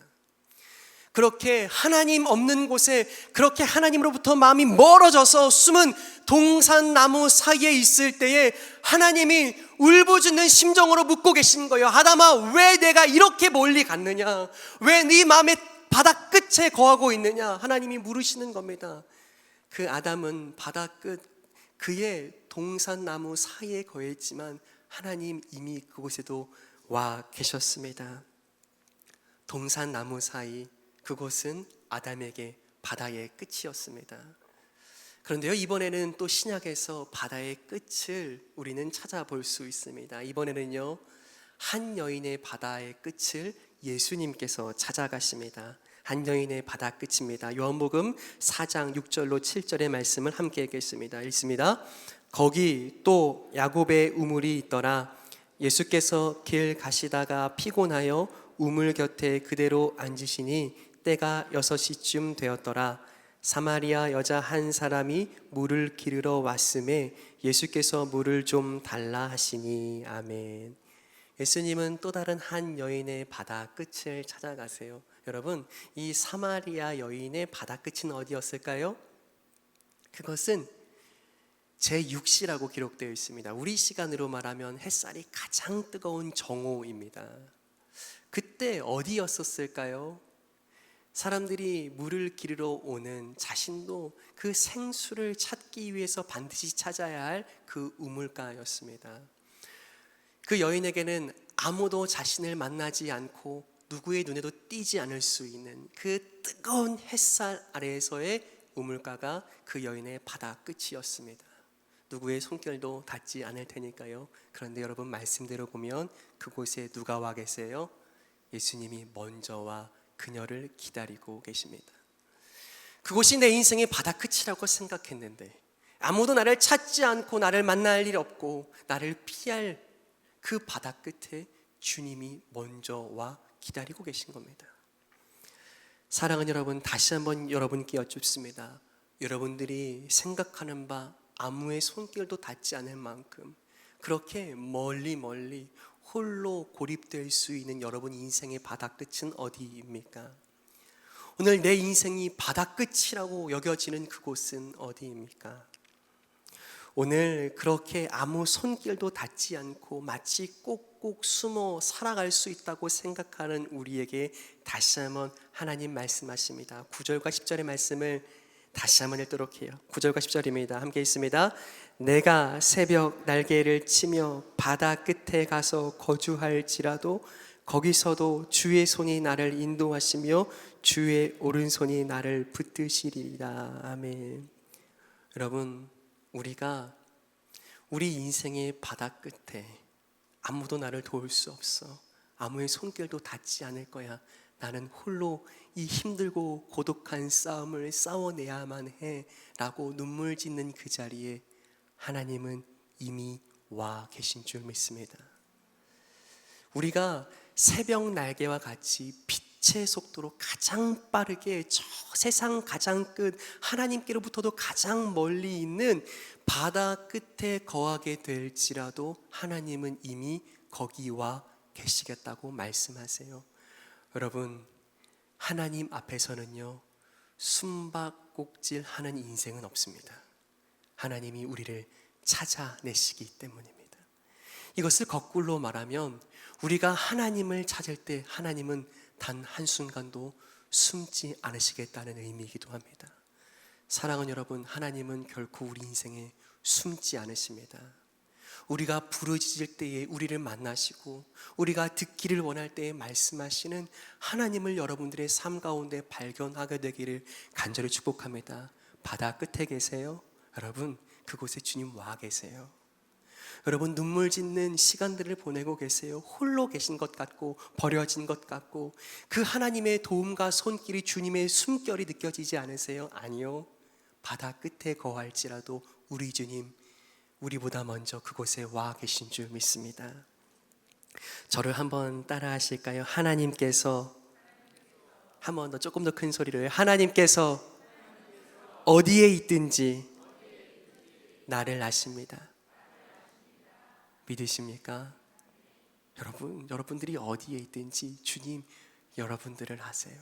그렇게 하나님 없는 곳에, 그렇게 하나님으로부터 마음이 멀어져서 숨은 동산나무 사이에 있을 때에 하나님이 울부짖는 심정으로 묻고 계신 거예요. 아담아, 왜 내가 이렇게 멀리 갔느냐? 왜 네 마음에 바다 끝에 거하고 있느냐? 하나님이 물으시는 겁니다. 그 아담은 바다 끝, 그의 동산나무 사이에 거했지만 하나님 이미 그곳에도 와 계셨습니다. 동산나무 사이, 그곳은 아담에게 바다의 끝이었습니다. 그런데요, 이번에는 또 신약에서 바다의 끝을 우리는 찾아볼 수 있습니다. 이번에는요, 한 여인의 바다의 끝을 예수님께서 찾아가십니다. 한 여인의 바다 끝입니다. 요한복음 4장 6절로 7절의 말씀을 함께 읽겠습니다. 읽습니다. 거기 또 야곱의 우물이 있더라. 예수께서 길 가시다가 피곤하여 우물 곁에 그대로 앉으시니 때가 6시쯤 되었더라. 사마리아 여자 한 사람이 물을 기르러 왔음에 예수께서 물을 좀 달라 하시니. 아멘. 예수님은 또 다른 한 여인의 바다 끝을 찾아가세요. 여러분, 이 사마리아 여인의 바다 끝은 어디였을까요? 그것은 제6시라고 기록되어 있습니다. 우리 시간으로 말하면 햇살이 가장 뜨거운 정오입니다. 그때 어디였었을까요? 사람들이 물을 기르러 오는, 자신도 그 생수를 찾기 위해서 반드시 찾아야 할 그 우물가였습니다. 그 여인에게는 아무도 자신을 만나지 않고 누구의 눈에도 띄지 않을 수 있는 그 뜨거운 햇살 아래에서의 우물가가 그 여인의 바다 끝이었습니다. 누구의 손길도 닿지 않을 테니까요. 그런데 여러분, 말씀대로 보면 그곳에 누가 와 계세요? 예수님이 먼저 와 그녀를 기다리고 계십니다. 그곳이 내 인생의 바다 끝이라고 생각했는데, 아무도 나를 찾지 않고 나를 만날 일 없고 나를 피할 그 바다 끝에 주님이 먼저 와 기다리고 계신 겁니다. 사랑하는 여러분, 다시 한번 여러분께 여쭙습니다. 여러분들이 생각하는 바 아무의 손길도 닿지 않을 만큼 그렇게 멀리 홀로 고립될 수 있는 여러분 인생의 바다 끝은 어디입니까? 오늘 내 인생이 바다 끝이라고 여겨지는 그곳은 어디입니까? 오늘 그렇게 아무 손길도 닿지 않고 마치 꼭꼭 숨어 살아갈 수 있다고 생각하는 우리에게 다시 한번 하나님 말씀하십니다. 9절과 10절의 말씀을 다시 한번 읽도록 해요. 9절과 10절입니다. 함께 있습니다. 내가 새벽 날개를 치며 바다 끝에 가서 거주할지라도 거기서도 주의 손이 나를 인도하시며 주의 오른손이 나를 붙드시리라. 아멘. 여러분, 우리가 우리 인생의 바다 끝에 아무도 나를 도울 수 없어, 아무의 손길도 닿지 않을 거야, 나는 홀로 이 힘들고 고독한 싸움을 싸워내야만 해 라고 눈물 짓는 그 자리에 하나님은 이미 와 계신 줄 믿습니다. 우리가 새벽 날개와 같이 빛의 속도로 가장 빠르게 저 세상 가장 끝 하나님께로부터도 가장 멀리 있는 바다 끝에 거하게 될지라도 하나님은 이미 거기 와 계시겠다고 말씀하세요. 여러분, 하나님 앞에서는요 숨바꼭질 하는 인생은 없습니다. 하나님이 우리를 찾아내시기 때문입니다. 이것을 거꾸로 말하면 우리가 하나님을 찾을 때 하나님은 단 한순간도 숨지 않으시겠다는 의미이기도 합니다. 사랑하는 여러분, 하나님은 결코 우리 인생에 숨지 않으십니다. 우리가 부르짖을 때에 우리를 만나시고 우리가 듣기를 원할 때에 말씀하시는 하나님을 여러분들의 삶 가운데 발견하게 되기를 간절히 축복합니다. 바다 끝에 계세요? 여러분, 그곳에 주님 와 계세요. 여러분, 눈물 짓는 시간들을 보내고 계세요. 홀로 계신 것 같고 버려진 것 같고 그 하나님의 도움과 손길이 주님의 숨결이 느껴지지 않으세요? 아니요, 바다 끝에 거할지라도 우리 주님 우리보다 먼저 그곳에 와 계신 줄 믿습니다. 저를 한번 따라 하실까요? 하나님께서, 한 번 더 조금 더 큰 소리를, 하나님께서 어디에 있든지 나를 아십니다. 믿으십니까? 여러분들이 어디에 있든지 주님 여러분들을 아세요.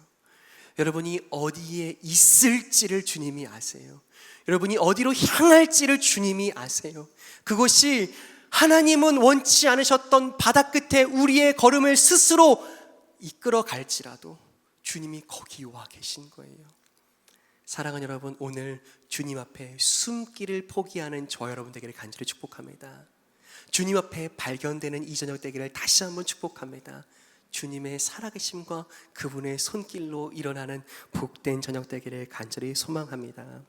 여러분이 어디에 있을지를 주님이 아세요. 여러분이 어디로 향할지를 주님이 아세요. 그것이 하나님은 원치 않으셨던 바다 끝에 우리의 걸음을 스스로 이끌어 갈지라도 주님이 거기 와 계신 거예요. 사랑하는 여러분, 오늘 주님 앞에 숨기를 포기하는 저 여러분 되기를 간절히 축복합니다. 주님 앞에 발견되는 이 저녁 되기를 다시 한번 축복합니다. 주님의 살아계심과 그분의 손길로 일어나는 복된 저녁 되기를 간절히 소망합니다.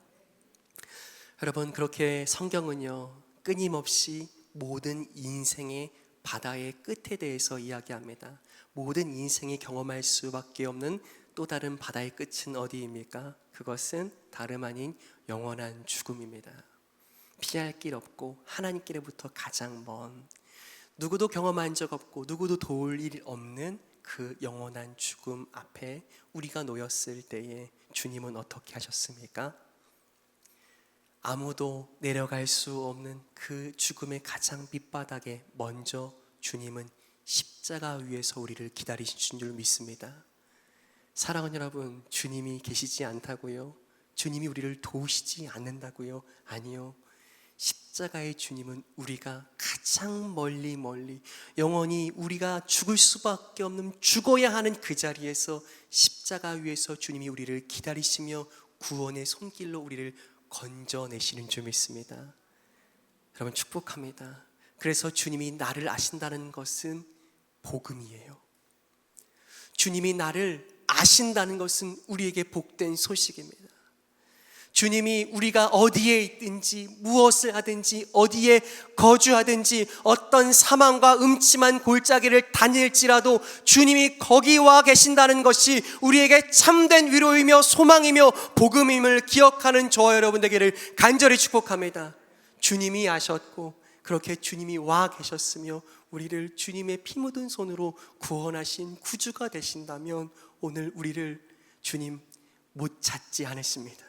여러분, 그렇게 성경은요 끊임없이 모든 인생의 바다의 끝에 대해서 이야기합니다. 모든 인생이 경험할 수밖에 없는 또 다른 바다의 끝은 어디입니까? 그것은 다름 아닌 영원한 죽음입니다. 피할 길 없고 하나님께로부터 가장 먼, 누구도 경험한 적 없고 누구도 도울 일 없는 그 영원한 죽음 앞에 우리가 놓였을 때에 주님은 어떻게 하셨습니까? 아무도 내려갈 수 없는 그 죽음의 가장 밑바닥에 먼저 주님은 십자가 위에서 우리를 기다리신 줄 믿습니다. 사랑하는 여러분, 주님이 계시지 않다고요? 주님이 우리를 도우시지 않는다고요? 아니요. 십자가의 주님은 우리가 가장 멀리 영원히 우리가 죽을 수밖에 없는, 죽어야 하는 그 자리에서 십자가 위에서 주님이 우리를 기다리시며 구원의 손길로 우리를 건져내시는 줄 믿습니다. 여러분, 축복합니다. 그래서 주님이 나를 아신다는 것은 복음이에요. 주님이 나를 아신다는 것은 우리에게 복된 소식입니다. 주님이 우리가 어디에 있든지 무엇을 하든지 어디에 거주하든지 어떤 사망과 음침한 골짜기를 다닐지라도 주님이 거기 와 계신다는 것이 우리에게 참된 위로이며 소망이며 복음임을 기억하는 저와 여러분 되기를 간절히 축복합니다. 주님이 아셨고 그렇게 주님이 와 계셨으며 우리를 주님의 피 묻은 손으로 구원하신 구주가 되신다면 오늘 우리를 주님 못 찾지 않으십니다.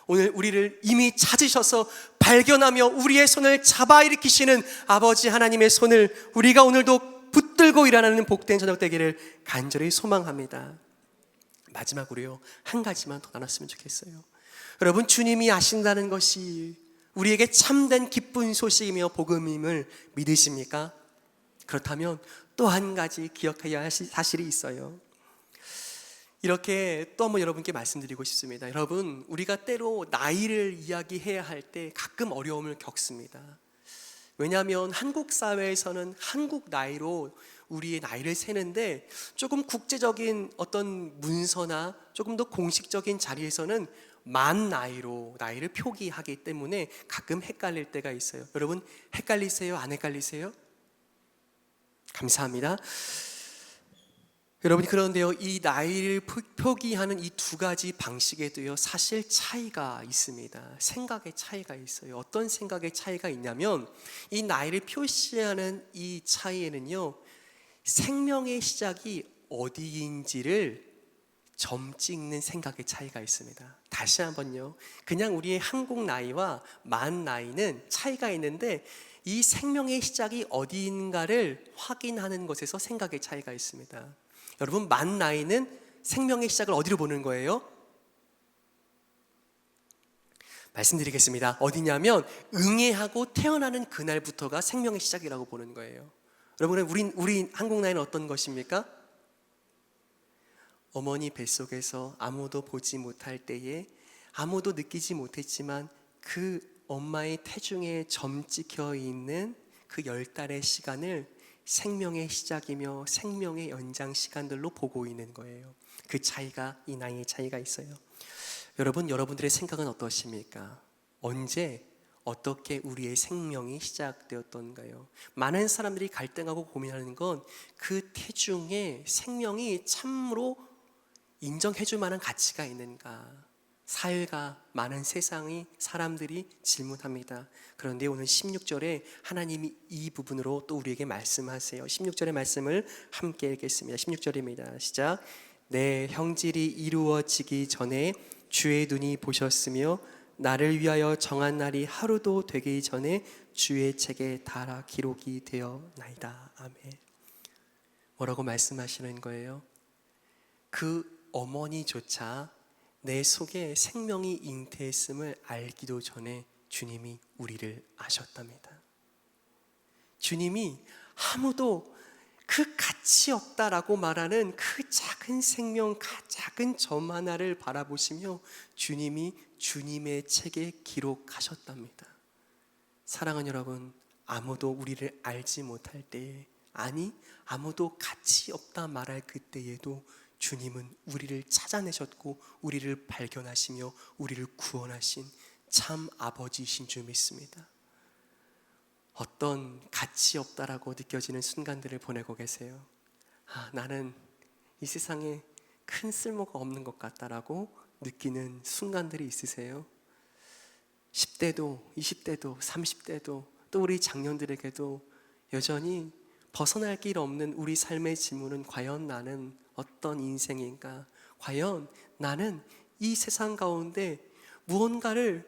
오늘 우리를 이미 찾으셔서 발견하며 우리의 손을 잡아 일으키시는 아버지 하나님의 손을 우리가 오늘도 붙들고 일어나는 복된 저녁 되기를 간절히 소망합니다. 마지막으로요, 한 가지만 더 나눴으면 좋겠어요. 여러분, 주님이 아신다는 것이 우리에게 참된 기쁜 소식이며 복음임을 믿으십니까? 그렇다면 또 한 가지 기억해야 할 사실이 있어요. 이렇게 또 한번 여러분께 말씀드리고 싶습니다. 여러분, 우리가 때로 나이를 이야기해야 할 때 가끔 어려움을 겪습니다. 왜냐하면 한국 사회에서는 한국 나이로 우리의 나이를 세는데, 조금 국제적인 어떤 문서나 조금 더 공식적인 자리에서는 만 나이로 나이를 표기하기 때문에 가끔 헷갈릴 때가 있어요. 여러분, 헷갈리세요? 안 헷갈리세요? 감사합니다. 여러분, 그런데요, 이 나이를 표기하는 이 두 가지 방식에도요, 사실 차이가 있습니다. 생각의 차이가 있어요. 어떤 생각의 차이가 있냐면, 이 나이를 표시하는 이 차이에는요, 생명의 시작이 어디인지를 점 찍는 생각의 차이가 있습니다. 다시 한번요, 그냥 우리의 한국 나이와 만 나이는 차이가 있는데, 이 생명의 시작이 어디인가를 확인하는 것에서 생각의 차이가 있습니다. 여러분, 만 나이는 생명의 시작을 어디로 보는 거예요? 말씀드리겠습니다. 어디냐면 응애하고 태어나는 그날부터가 생명의 시작이라고 보는 거예요. 여러분, 우리 한국 나이는 어떤 것입니까? 어머니 뱃속에서 아무도 보지 못할 때에 아무도 느끼지 못했지만 그 엄마의 태중에 점 찍혀 있는 그 10달의 시간을 생명의 시작이며 생명의 연장 시간들로 보고 있는 거예요. 그 차이가, 이 나이의 차이가 있어요. 여러분, 여러분들의 생각은 어떠십니까? 언제 어떻게 우리의 생명이 시작되었던가요? 많은 사람들이 갈등하고 고민하는 건 그 태중에 생명이 참으로 인정해줄 만한 가치가 있는가? 사회가, 많은 세상의 사람들이 질문합니다. 그런데 오늘 16절에 하나님이 이 부분으로 또 우리에게 말씀하세요. 16절의 말씀을 함께 읽겠습니다. 16절입니다. 시작. 내 형질이 이루어지기 전에 주의 눈이 보셨으며 나를 위하여 정한 날이 하루도 되기 전에 주의 책에 달아 기록이 되어나이다. 아멘. 뭐라고 말씀하시는 거예요? 그 어머니조차 내 속에 생명이 잉태했음을 알기도 전에 주님이 우리를 아셨답니다. 주님이 아무도 그 가치 없다라고 말하는 그 작은 생명, 작은 점 하나를 바라보시며 주님이 주님의 책에 기록하셨답니다. 사랑하는 여러분, 아무도 우리를 알지 못할 때에, 아니 아무도 가치 없다 말할 그때에도 주님은 우리를 찾아내셨고 우리를 발견하시며 우리를 구원하신 참 아버지이신 줄 믿습니다. 어떤 가치 없다라고 느껴지는 순간들을 보내고 계세요? 나는 이 세상에 큰 쓸모가 없는 것 같다라고 느끼는 순간들이 있으세요? 10대도 20대도 30대도 또 우리 장년들에게도 여전히 벗어날 길 없는 우리 삶의 질문은, 과연 나는 어떤 인생인가? 과연 나는 이 세상 가운데 무언가를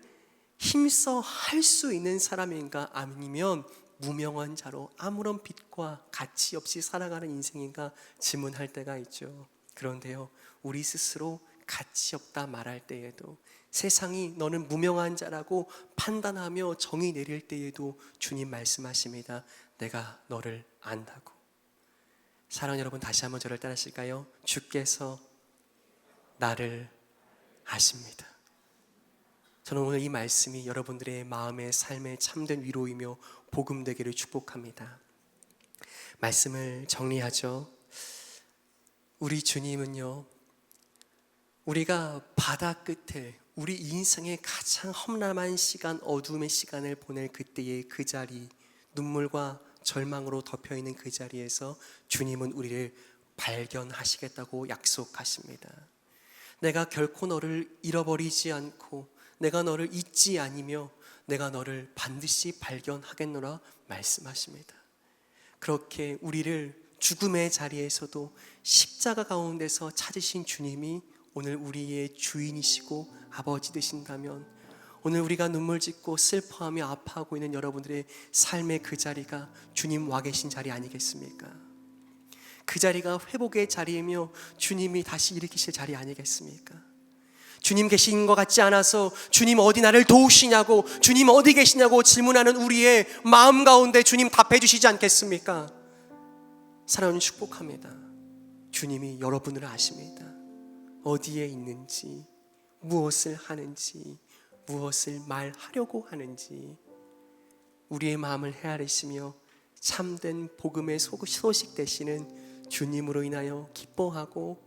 힘써 할 수 있는 사람인가? 아니면 무명한 자로 아무런 빛과 가치 없이 살아가는 인생인가 질문할 때가 있죠. 그런데요, 우리 스스로 가치 없다 말할 때에도, 세상이 너는 무명한 자라고 판단하며 정의 내릴 때에도 주님 말씀하십니다. 내가 너를 안다고. 사랑하는 여러분, 다시 한번 저를 따라하실까요? 주께서 나를 아십니다. 저는 오늘 이 말씀이 여러분들의 마음의 삶의 참된 위로이며 복음 되기를 축복합니다. 말씀을 정리하죠. 우리 주님은요, 우리가 바다 끝에 우리 인생의 가장 험난한 시간, 어둠의 시간을 보낼 그때의 그 자리, 눈물과 절망으로 덮여있는 그 자리에서 주님은 우리를 발견하시겠다고 약속하십니다. 내가 결코 너를 잃어버리지 않고 내가 너를 잊지 아니며 내가 너를 반드시 발견하겠노라 말씀하십니다. 그렇게 우리를 죽음의 자리에서도 십자가 가운데서 찾으신 주님이 오늘 우리의 주인이시고 아버지 되신다면, 오늘 우리가 눈물 짓고 슬퍼하며 아파하고 있는 여러분들의 삶의 그 자리가 주님 와 계신 자리 아니겠습니까? 그 자리가 회복의 자리이며 주님이 다시 일으키실 자리 아니겠습니까? 주님 계신 것 같지 않아서 주님 어디 나를 도우시냐고, 주님 어디 계시냐고 질문하는 우리의 마음 가운데 주님 답해 주시지 않겠습니까? 사랑하는 축복합니다. 주님이 여러분을 아십니다. 어디에 있는지, 무엇을 하는지, 무엇을 말하려고 하는지 우리의 마음을 헤아리시며 참된 복음의 소식 되시는 주님으로 인하여 기뻐하고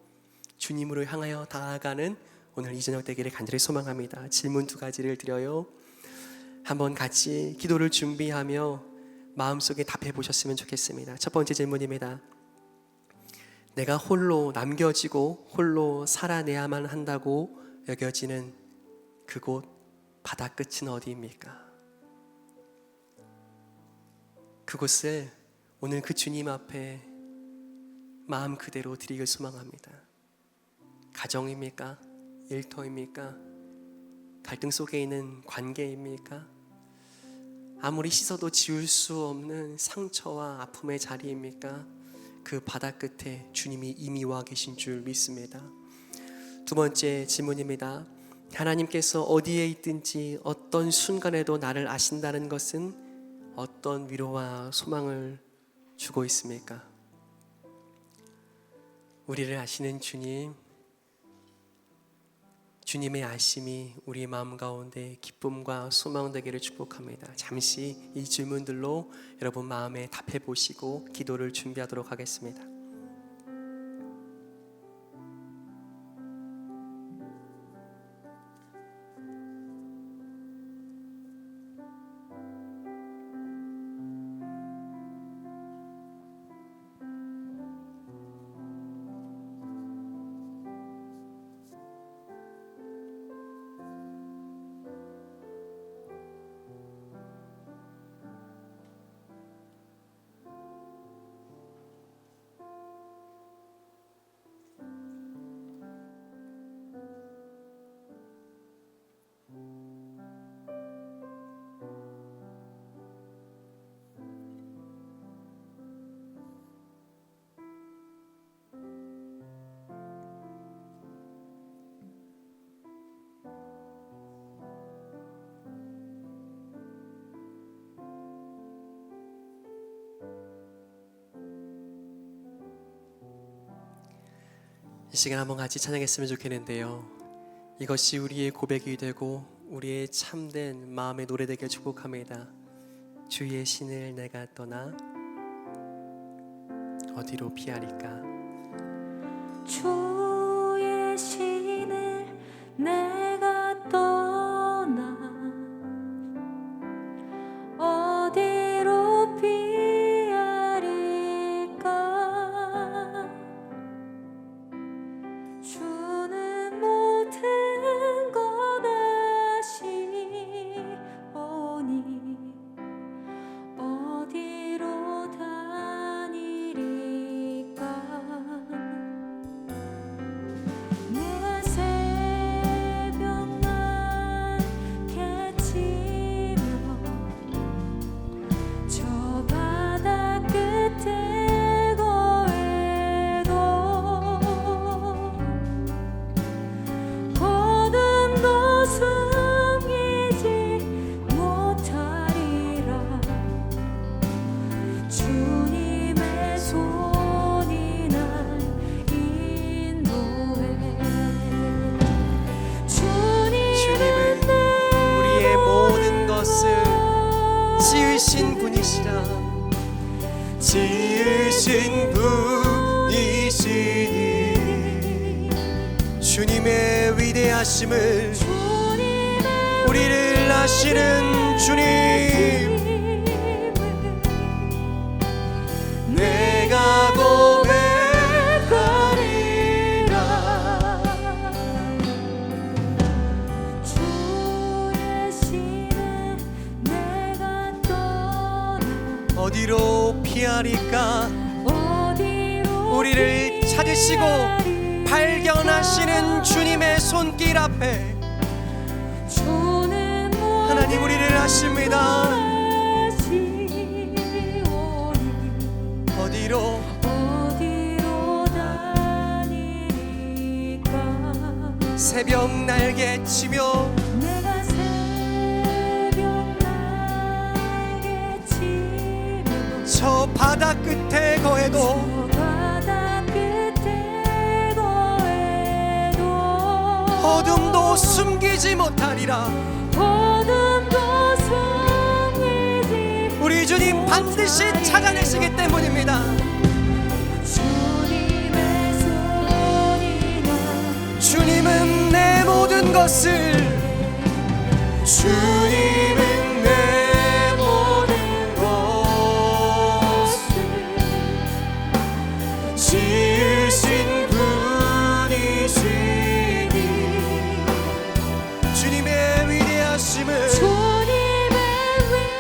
주님으로 향하여 나아가는 오늘 이 저녁 되기를 간절히 소망합니다. 질문 2가지를 드려요. 한번 같이 기도를 준비하며 마음속에 답해 보셨으면 좋겠습니다. 첫 번째 질문입니다. 내가 홀로 남겨지고 홀로 살아내야만 한다고 여겨지는 그곳 바다 끝은 어디입니까? 그곳을 오늘 그 주님 앞에 마음 그대로 드리길 소망합니다. 가정입니까? 일터입니까? 갈등 속에 있는 관계입니까? 아무리 씻어도 지울 수 없는 상처와 아픔의 자리입니까? 그 바다 끝에 주님이 이미 와 계신 줄 믿습니다. 2번째 질문입니다. 하나님께서 어디에 있든지 어떤 순간에도 나를 아신다는 것은 어떤 위로와 소망을 주고 있습니까? 우리를 아시는 주님, 주님의 아심이 우리 마음 가운데 기쁨과 소망 되기를 축복합니다. 잠시 이 질문들로 여러분 마음에 답해 보시고 기도를 준비하도록 하겠습니다. 이 시간 한번 같이 찬양했으면 좋겠는데요. 이것이 우리의 고백이 되고 우리의 참된 마음의 노래 되게 축복합니다. 주의 신을 내가 떠나 어디로 피하리까? 주의 신을 내가 떠나 어디로 피하리까? 주는 모든 것 아시오니 어디로 다니리까? 내 새벽만 개치며 저 바다 끝에 거해도 어둠도 숨기지 못하리라. 주님의 손이 날 인도해. 주님은 우리의 모든 것을 지으신 분이시라. 지으신 분이시니 주님의 위대하심을 우리를 아시는 주님, 내가 고백하리라. 주의 신을 내가 떠나 어디로 피하리까? 어디로 우리를 찾으시고 발견하시는 주님의 손길 앞에 주는 하나님 우리를 아십니다. 아시오니 어디로 어디로 새벽 날개치며 내가 새벽 날개치며 저 바다 끝에 거해도 바다 끝에 거해도 어둠도 숨기지 못하리라. 어둠도 숨기지 우리 주님 반드시 찾아내시기 때문입니다. 주님의 손이나 주님은 내 모든 것을, 주님은 내 모든 것을 지으신 분이시니 주님의 위대하심을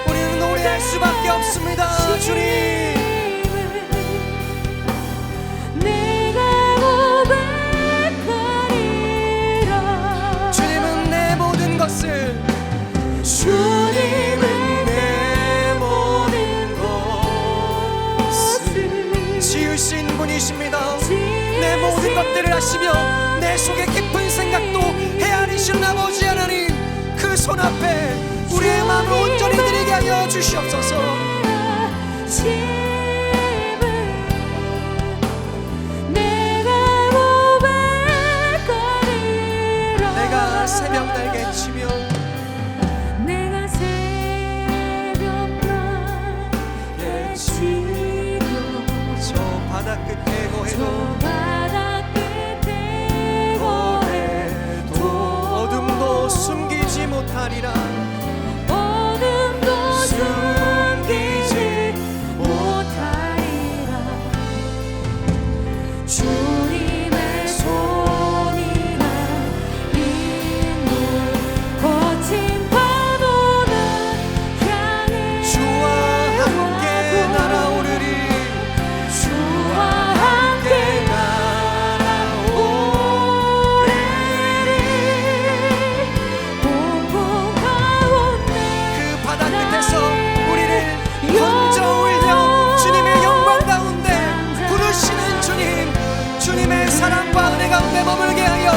우리는 노래할 수밖에 없습니다. 주님, 내가 고백하리라. 주님은 내 모든 것을, 주님은 내 모든 것을 지으신 분이십니다. 내 모든 것들을 아시며 내 속에 깊은 생각도 헤아리시는 아버지 하나님, 그 손 앞에 우리의 마음을 온전히 드리게 하여 주시옵소서. 내가 새벽 날개치며 내가 새벽 날개치며 저 바다 끝에 저 거해도 바다 끝에 거해도 어둠도 숨기지 못하리라. 어둠도 숨기지 못하리라. 주님의 손이나 인물 거친 파도는 향해 주와 함께 날아오르리. 주와 함께 날아오르리. 공공 가운데 그 바다 끝에서 우리를 건져 올려 주님의 영광 가운데 부르시는 주님, 주님의 사랑과 은혜 가운데 머물게 하여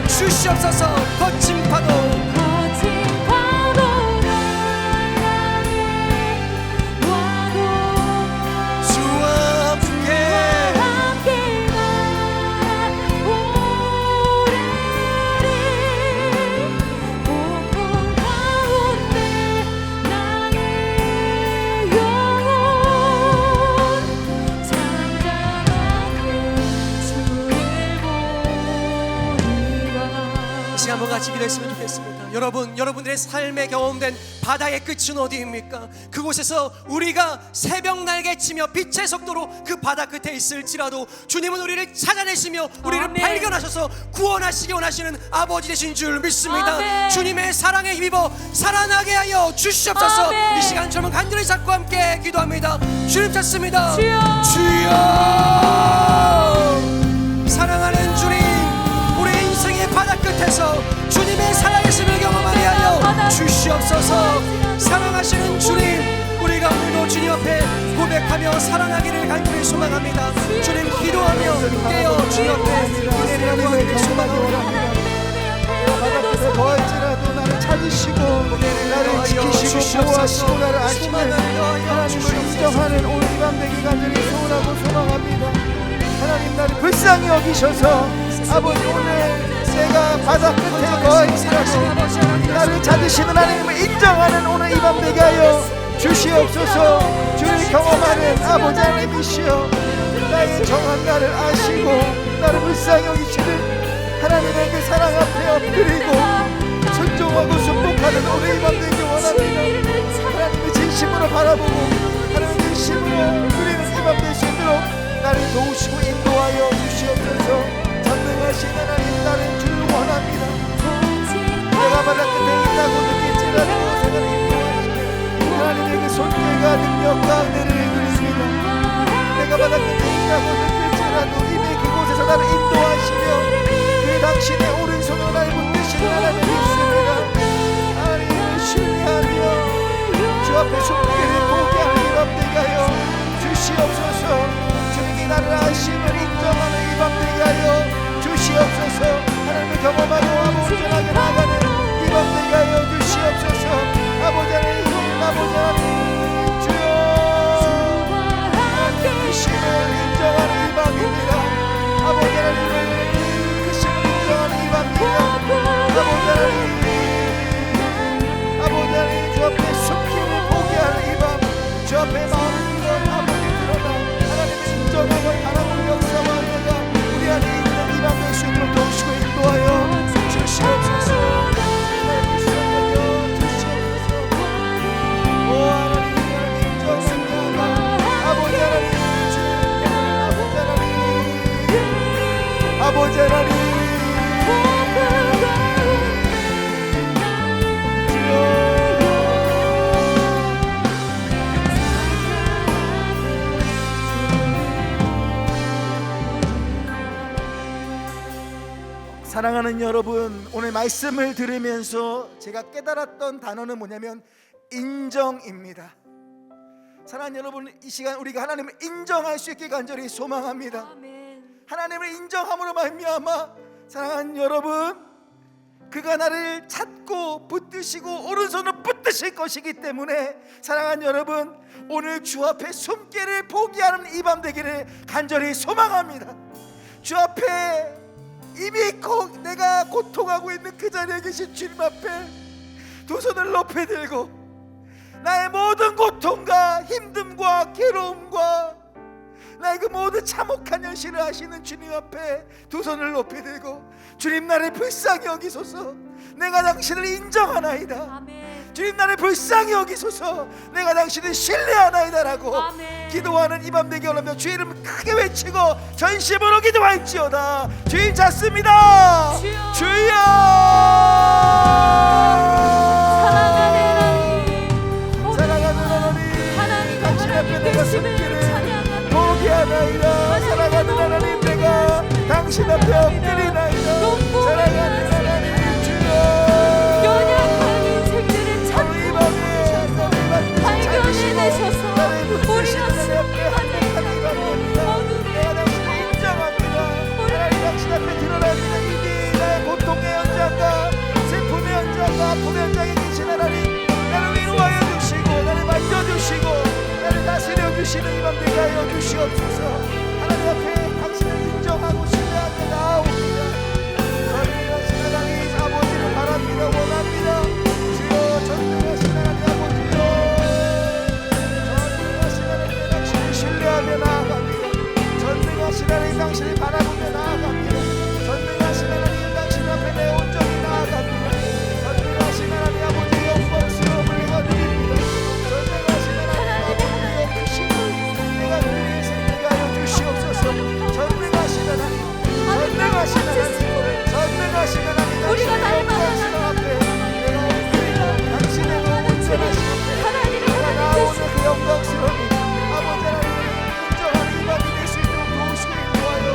주시옵소서. 거친 파도 거친 파도가 향해 와도 주와 함께 함께 날아오르리. 공공 가운데 나의 영혼 잠잠하게 주를 보리라. 이 시간 한번 같이 기도했으면 좋겠습니다. 여러분들의 삶에 경험된 바다의 끝은 어디입니까? 그곳에서 우리가 새벽 날개치며 빛의 속도로 그 바다 끝에 있을지라도 주님은 우리를 찾아내시며 우리를 아멘. 발견하셔서 구원하시기 원하시는 아버지 되신 줄 믿습니다. 아멘. 주님의 사랑에 힘입어 살아나게 하여 주시옵소서. 아멘. 이 시간 저는 간절히 잡고 함께 기도합니다. 주님 찾습니다. 주여. 주여, 사랑하는 주님, 우리 인생의 바다 끝에서 주님의 살아계심을 경험하게 하여 주시옵소서. 사랑하시는 주님, 우리가 오늘도 주님 앞에 고백하며 살아나기를 간절히 소망합니다. 주님, 기도하며 깨어 주님 앞에 은혜를 구하기를 소망합니다. 바다 끝에 거할지라도 나를 찾으시고 나를 지키시고 보호하시고 나를 아시는 하나님을 인정하는 오늘 이 밤 되기 간절히 소원하고 소망합니다. 하나님, 나를 불쌍히 여기셔서 아버지, 오늘 내가 바다 끝에 거할지라도 나를 찾으시는 하나님을 인정하는 오늘 이 밤 되게 하여 주시옵소서. 주를 경험하는 아버지 하나님이시여, 나의 정한 나를 아시고 나를 불쌍히 여기시는 하나님의 그 사랑 앞에 엎드리고 순종하고 순복하는 오늘 이 밤 되기 원합니다. 하나님의 진심으로 바라보고 하나님의 진심으로 누리는 이 밤 될 수 있도록 나를 도우시고 인도하여 주시옵소서. 전능하신 하나님, 나를 주를 원합니다. 내가 바다 끝에 있다고 느낄지라도 나를 인도하시는 하나님의 그 손길과 능력과 은혜를 드립니다. 내가 바다 끝에 있다고 느낄지라도 이미 그곳에서 나를 인도하시며 그 당신의 오른손으로 나를 붙드시는 하나님을 믿습니다. 하나님을 신뢰하며 주 앞에 손길을 보게 하는 이 밤 되게 하여 사랑하는 여러분, 오늘 말씀을 들으면서 제가 깨달았던 단어는 뭐냐면 인정입니다. 사랑하는 여러분, 이 시간 우리가 하나님을 인정할 수 있게 간절히 소망합니다. 아멘. 하나님을 인정함으로 말미암아 사랑하는 여러분, 그가 나를 찾고 붙드시고 오른손으로 붙드실 것이기 때문에 사랑하는 여러분, 오늘 주 앞에 숨기를 포기하는 이 밤 되기를 간절히 소망합니다. 주 앞에 이미 내가 고통하고 있는 그 자리에 계신 주님 앞에 두 손을 높이 들고 나의 모든 고통과 힘듦과 괴로움과 나의 그 모든 참혹한 현실을 아시는 주님 앞에 두 손을 높이 들고 주님, 나를 불쌍히 여기소서. 내가 당신을 인정하나이다. 아멘. 주님, 나를 불쌍히 여기소서. 내가 당신을 신뢰하나이다라고 아멘. 기도하는 이 밤 되게 하려면 주의 이름 크게 외치고 전심으로 기도할지어다. 주님 찾습니다. 주여. 주여. 사랑하는 하나님, 하나님, 당신 앞에 내가 되심을 숨기를 찬양합니다. 포기하나이다. 사랑하는 하나님, 내가 당신 앞에 엎드리나이다. 사랑하는 하나님, 주여. 연약한 인생들을 찾고 이 밤에 발견해내셔서 우리가 내가 당신을 인정합니다. 하나님, 당신 앞에 드러나는 이미 나의 고통의 현장과 슬픔의 현장과 아픔의 현장에 계신 하나님, 나를 위로하여 주시고 나를 만져주시고 나를 다스려 주시는 이 밤 되게 하여 주시옵소서. 하나님 앞에 당신을 인정하고 신뢰하며 나아옵니다. 전능하신 하나님 아버지를 바랍니다. 원합니다. 주여, 전능하신 하나님 아버지여, 전능하신 하나님 당신을 신뢰하며 나아갑니다. 전능하신 하나님 당신을 바라보며 나아갑니다. 전능하신 하나님 당신 앞에 내 온전히 나아갑니다. 전능하신 하나님 아버지 영광스러움을 내가 드립니다. 전능하신 하나님 아버지 크신 내가 그의 인생을 하여 주시옵소서. 전능하신 하나님, 전능하신 하나님, 전능하신 하나님, 우리가 날마다 앞에 내가 엎드리고 당신의 그 온전하신 앞에 내가 나오는 그 영광스러움이 아버지 하나님을 인정하는 이 밤이 될 수 있도록 도우시고 인도하여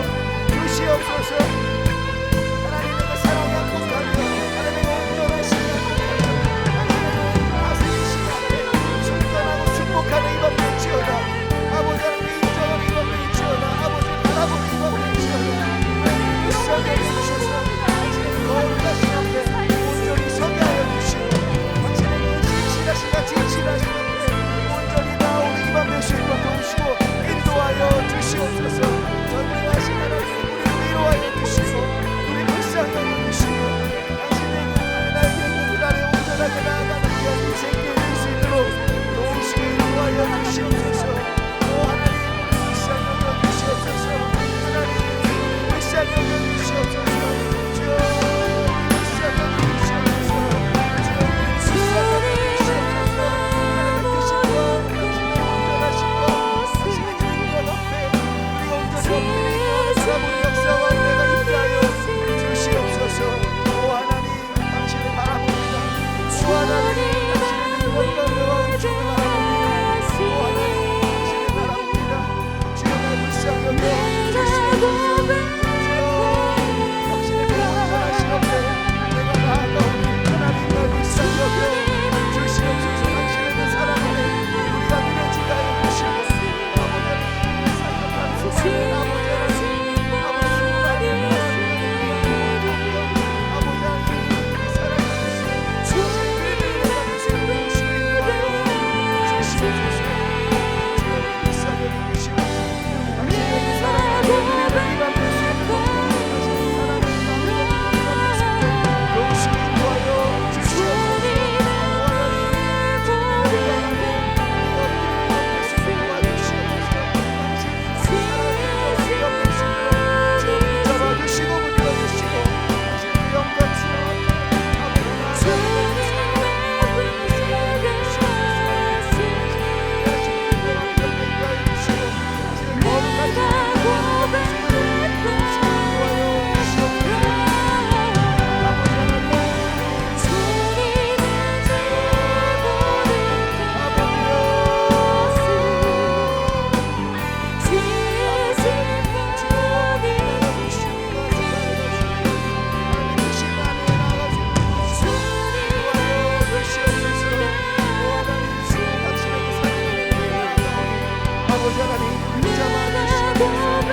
아버지 하나님 붙잡아 주시옵소서.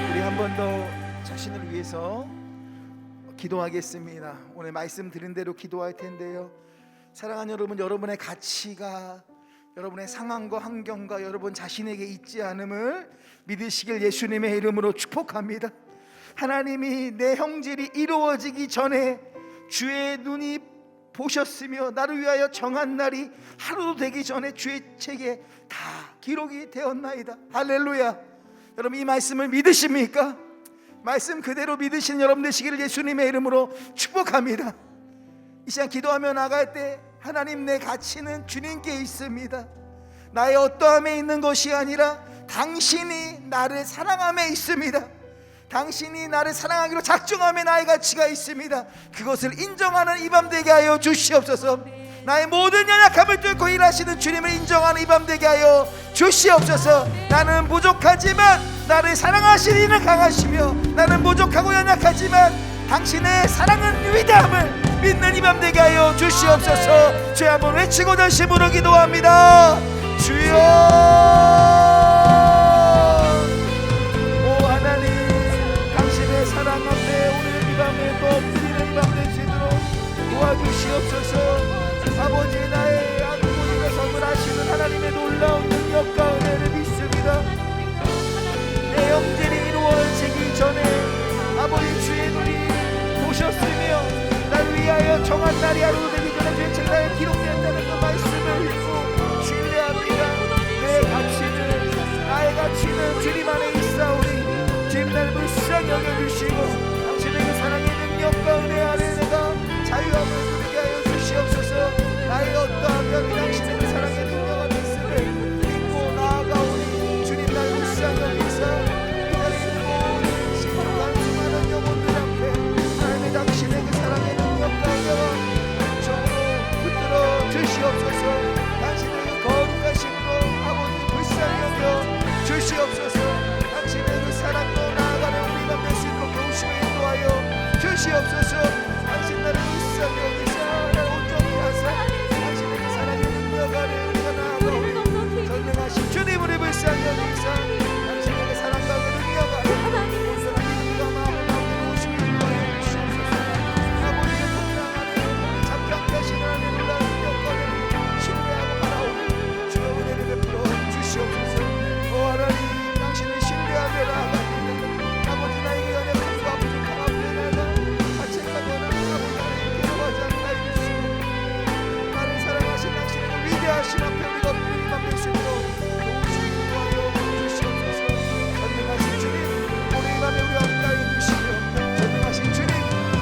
우리 한 번 더 자신을 위해서 기도하겠습니다. 오늘 말씀 드린 대로 기도할 텐데요, 사랑하는 여러분, 여러분의 가치가 여러분의 상황과 환경과 여러분 자신에게 있지 않음을 믿으시길 예수님의 이름으로 축복합니다. 하나님이 내 형질이 이루어지기 전에 주의 눈이 보셨으며 나를 위하여 정한 날이 하루도 되기 전에 주의 책에 다 기록이 되었나이다. 할렐루야. 여러분, 이 말씀을 믿으십니까? 말씀 그대로 믿으시는 여러분 되시기를 예수님의 이름으로 축복합니다. 이 시간 기도하며 나갈 때 하나님, 내 가치는 주님께 있습니다. 나의 어떠함에 있는 것이 아니라 당신이 나를 사랑함에 있습니다. 당신이 나를 사랑하기로 작정함에 나의 가치가 있습니다. 그것을 인정하는 이 밤 되게 하여 주시옵소서. 나의 모든 연약함을 뚫고 일하시는 주님을 인정하는 이 밤 되게 하여 주시옵소서. 나는 부족하지만 나를 사랑하시는 이는 강하시며, 나는 부족하고 연약하지만 당신의 사랑은 위대함을 믿는 이 밤 되게 하여 주시옵소서. 주여, 한번 외치고 전심으로 기도합니다. 주여, 오 하나님, 당신의 사랑 앞에 오늘 이 밤에 또 엎드리는 이 밤 될 수 있도록 도와주시옵소서. 아버지, 나의 악물림에 선물하시는 하나님의 놀라운 능력과 은혜를 믿습니다. 내 형질이 이루어지기 전에 아버지 주의 눈이 보셨으며 나를 위하여 정한 날이 하루 되기 전에 주의 책에 기록된다는 그 말씀을 읽고 신뢰합니다. 내 가치는, 나의 가치는 주님 안에 있사오니 주님 나를 불쌍히 여겨주시고 당신의 그 사랑의 능력과 은혜 아래 내가 자유함을 누리게 하여 주시옵소서. 나의 어떠하면 당신의 그 사랑의 능력 안에 있음을 믿고 나아가오니 주님 나를 불쌍히 여기사 이 자리에 있는 모든 심각한 수많은 영혼들 앞에 하나님의 당신의 그 사랑의 능력과 은혜와 은총으로 붙들어 주시옵소서. 당신의 그 거룩하심으로 아버지 불쌍히 여겨 주시옵소서. 당신의 그 사랑으로 나아가는 우리 밤 될 수 있도록 도우시고 인도하여 주시옵소서. 당신 나를 불쌍히 여기사 나를 온전히 하사 당신의 그 사랑의 능력 아래 우리가 나아가오니 전능하신 주님 우리 불쌍히 여기사 당신의 그 사랑과 그 능력 아래 온전한 믿음과 마음을 나오게 오시고 인도하여 주시옵소서. 아버지의 동랑 안에 잠잠케 하시는 하나님의 놀라운 능력과 은혜를 신뢰하고 바라오니 주여 은혜를 베풀어 주시옵소서. 오 하나님, 당신을 신뢰하며 나아가는 아버지, 나에게 연약함과 부족함 앞에 내가 자책하거나 아버지 하나님 괴로워하지 않게 해주시고 나를 사랑하신 당신의 위대하신 앞에 우리가 엎드리는 밤 될 수 있도록 도우시고 인도하여 주시옵소서. 전능하신 주님, 오늘 이 밤에 우리 함께하여 주시며 전능하신 주님,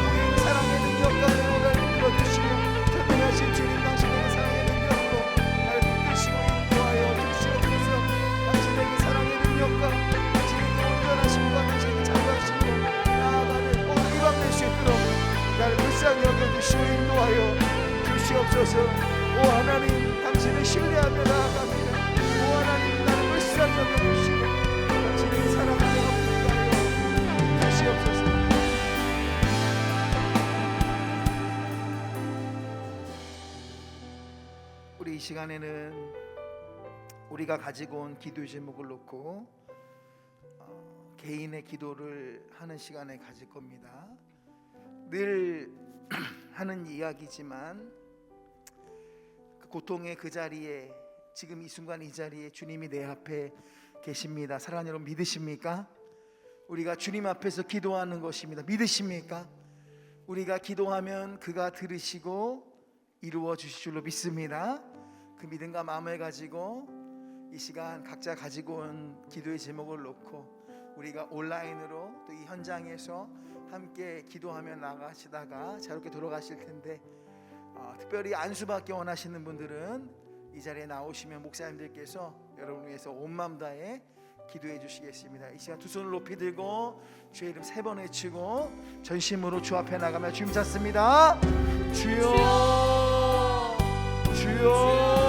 우리의 사랑의 능력과 은혜를 불러주시며 전능하신 주님, 당신의 그 사랑의 능력으로 나를 붙드시고 인도하여 주시옵소서. 당신의 그 사랑의 능력과 당신의 그 온전하심과 당신의 그 자유하심으로 나아가는 오늘 이 밤 될 수 있도록 나를 불쌍히 여겨주시고 인도하여 주시옵소서. 오 하나님, 당신을 신뢰하며 나아갑니다. 오 하나님, 나를 불쌍히 여겨주시고 당신의 사랑을 내가 붙게 하여 주시옵소서. 우리 이 시간에는 우리가 가지고 온 기도 제목을 놓고 개인의 기도를 하는 시간을 가질 겁니다. 늘 하는 이야기지만 그 고통의 그 자리에, 지금 이 순간 이 자리에 주님이 내 앞에 계십니다. 사랑하는 여러분, 믿으십니까? 우리가 주님 앞에서 기도하는 것입니다. 믿으십니까? 우리가 기도하면 그가 들으시고 이루어 주실 줄로 믿습니다. 그 믿음과 마음을 가지고 이 시간 각자 가지고 온 기도의 제목을 놓고 우리가 온라인으로 또 이 현장에서 함께 기도하며 나가시다가 자유롭게 돌아가실 텐데, 특별히 안수받기 원하시는 분들은 이 자리에 나오시면 목사님들께서 여러분 위해서 온 마음 다해 기도해 주시겠습니다. 이 시간 두 손을 높이 들고 주의 이름 3번 외치고 전심으로 주 앞에 나가며 주님 찾습니다. 주여, 주여.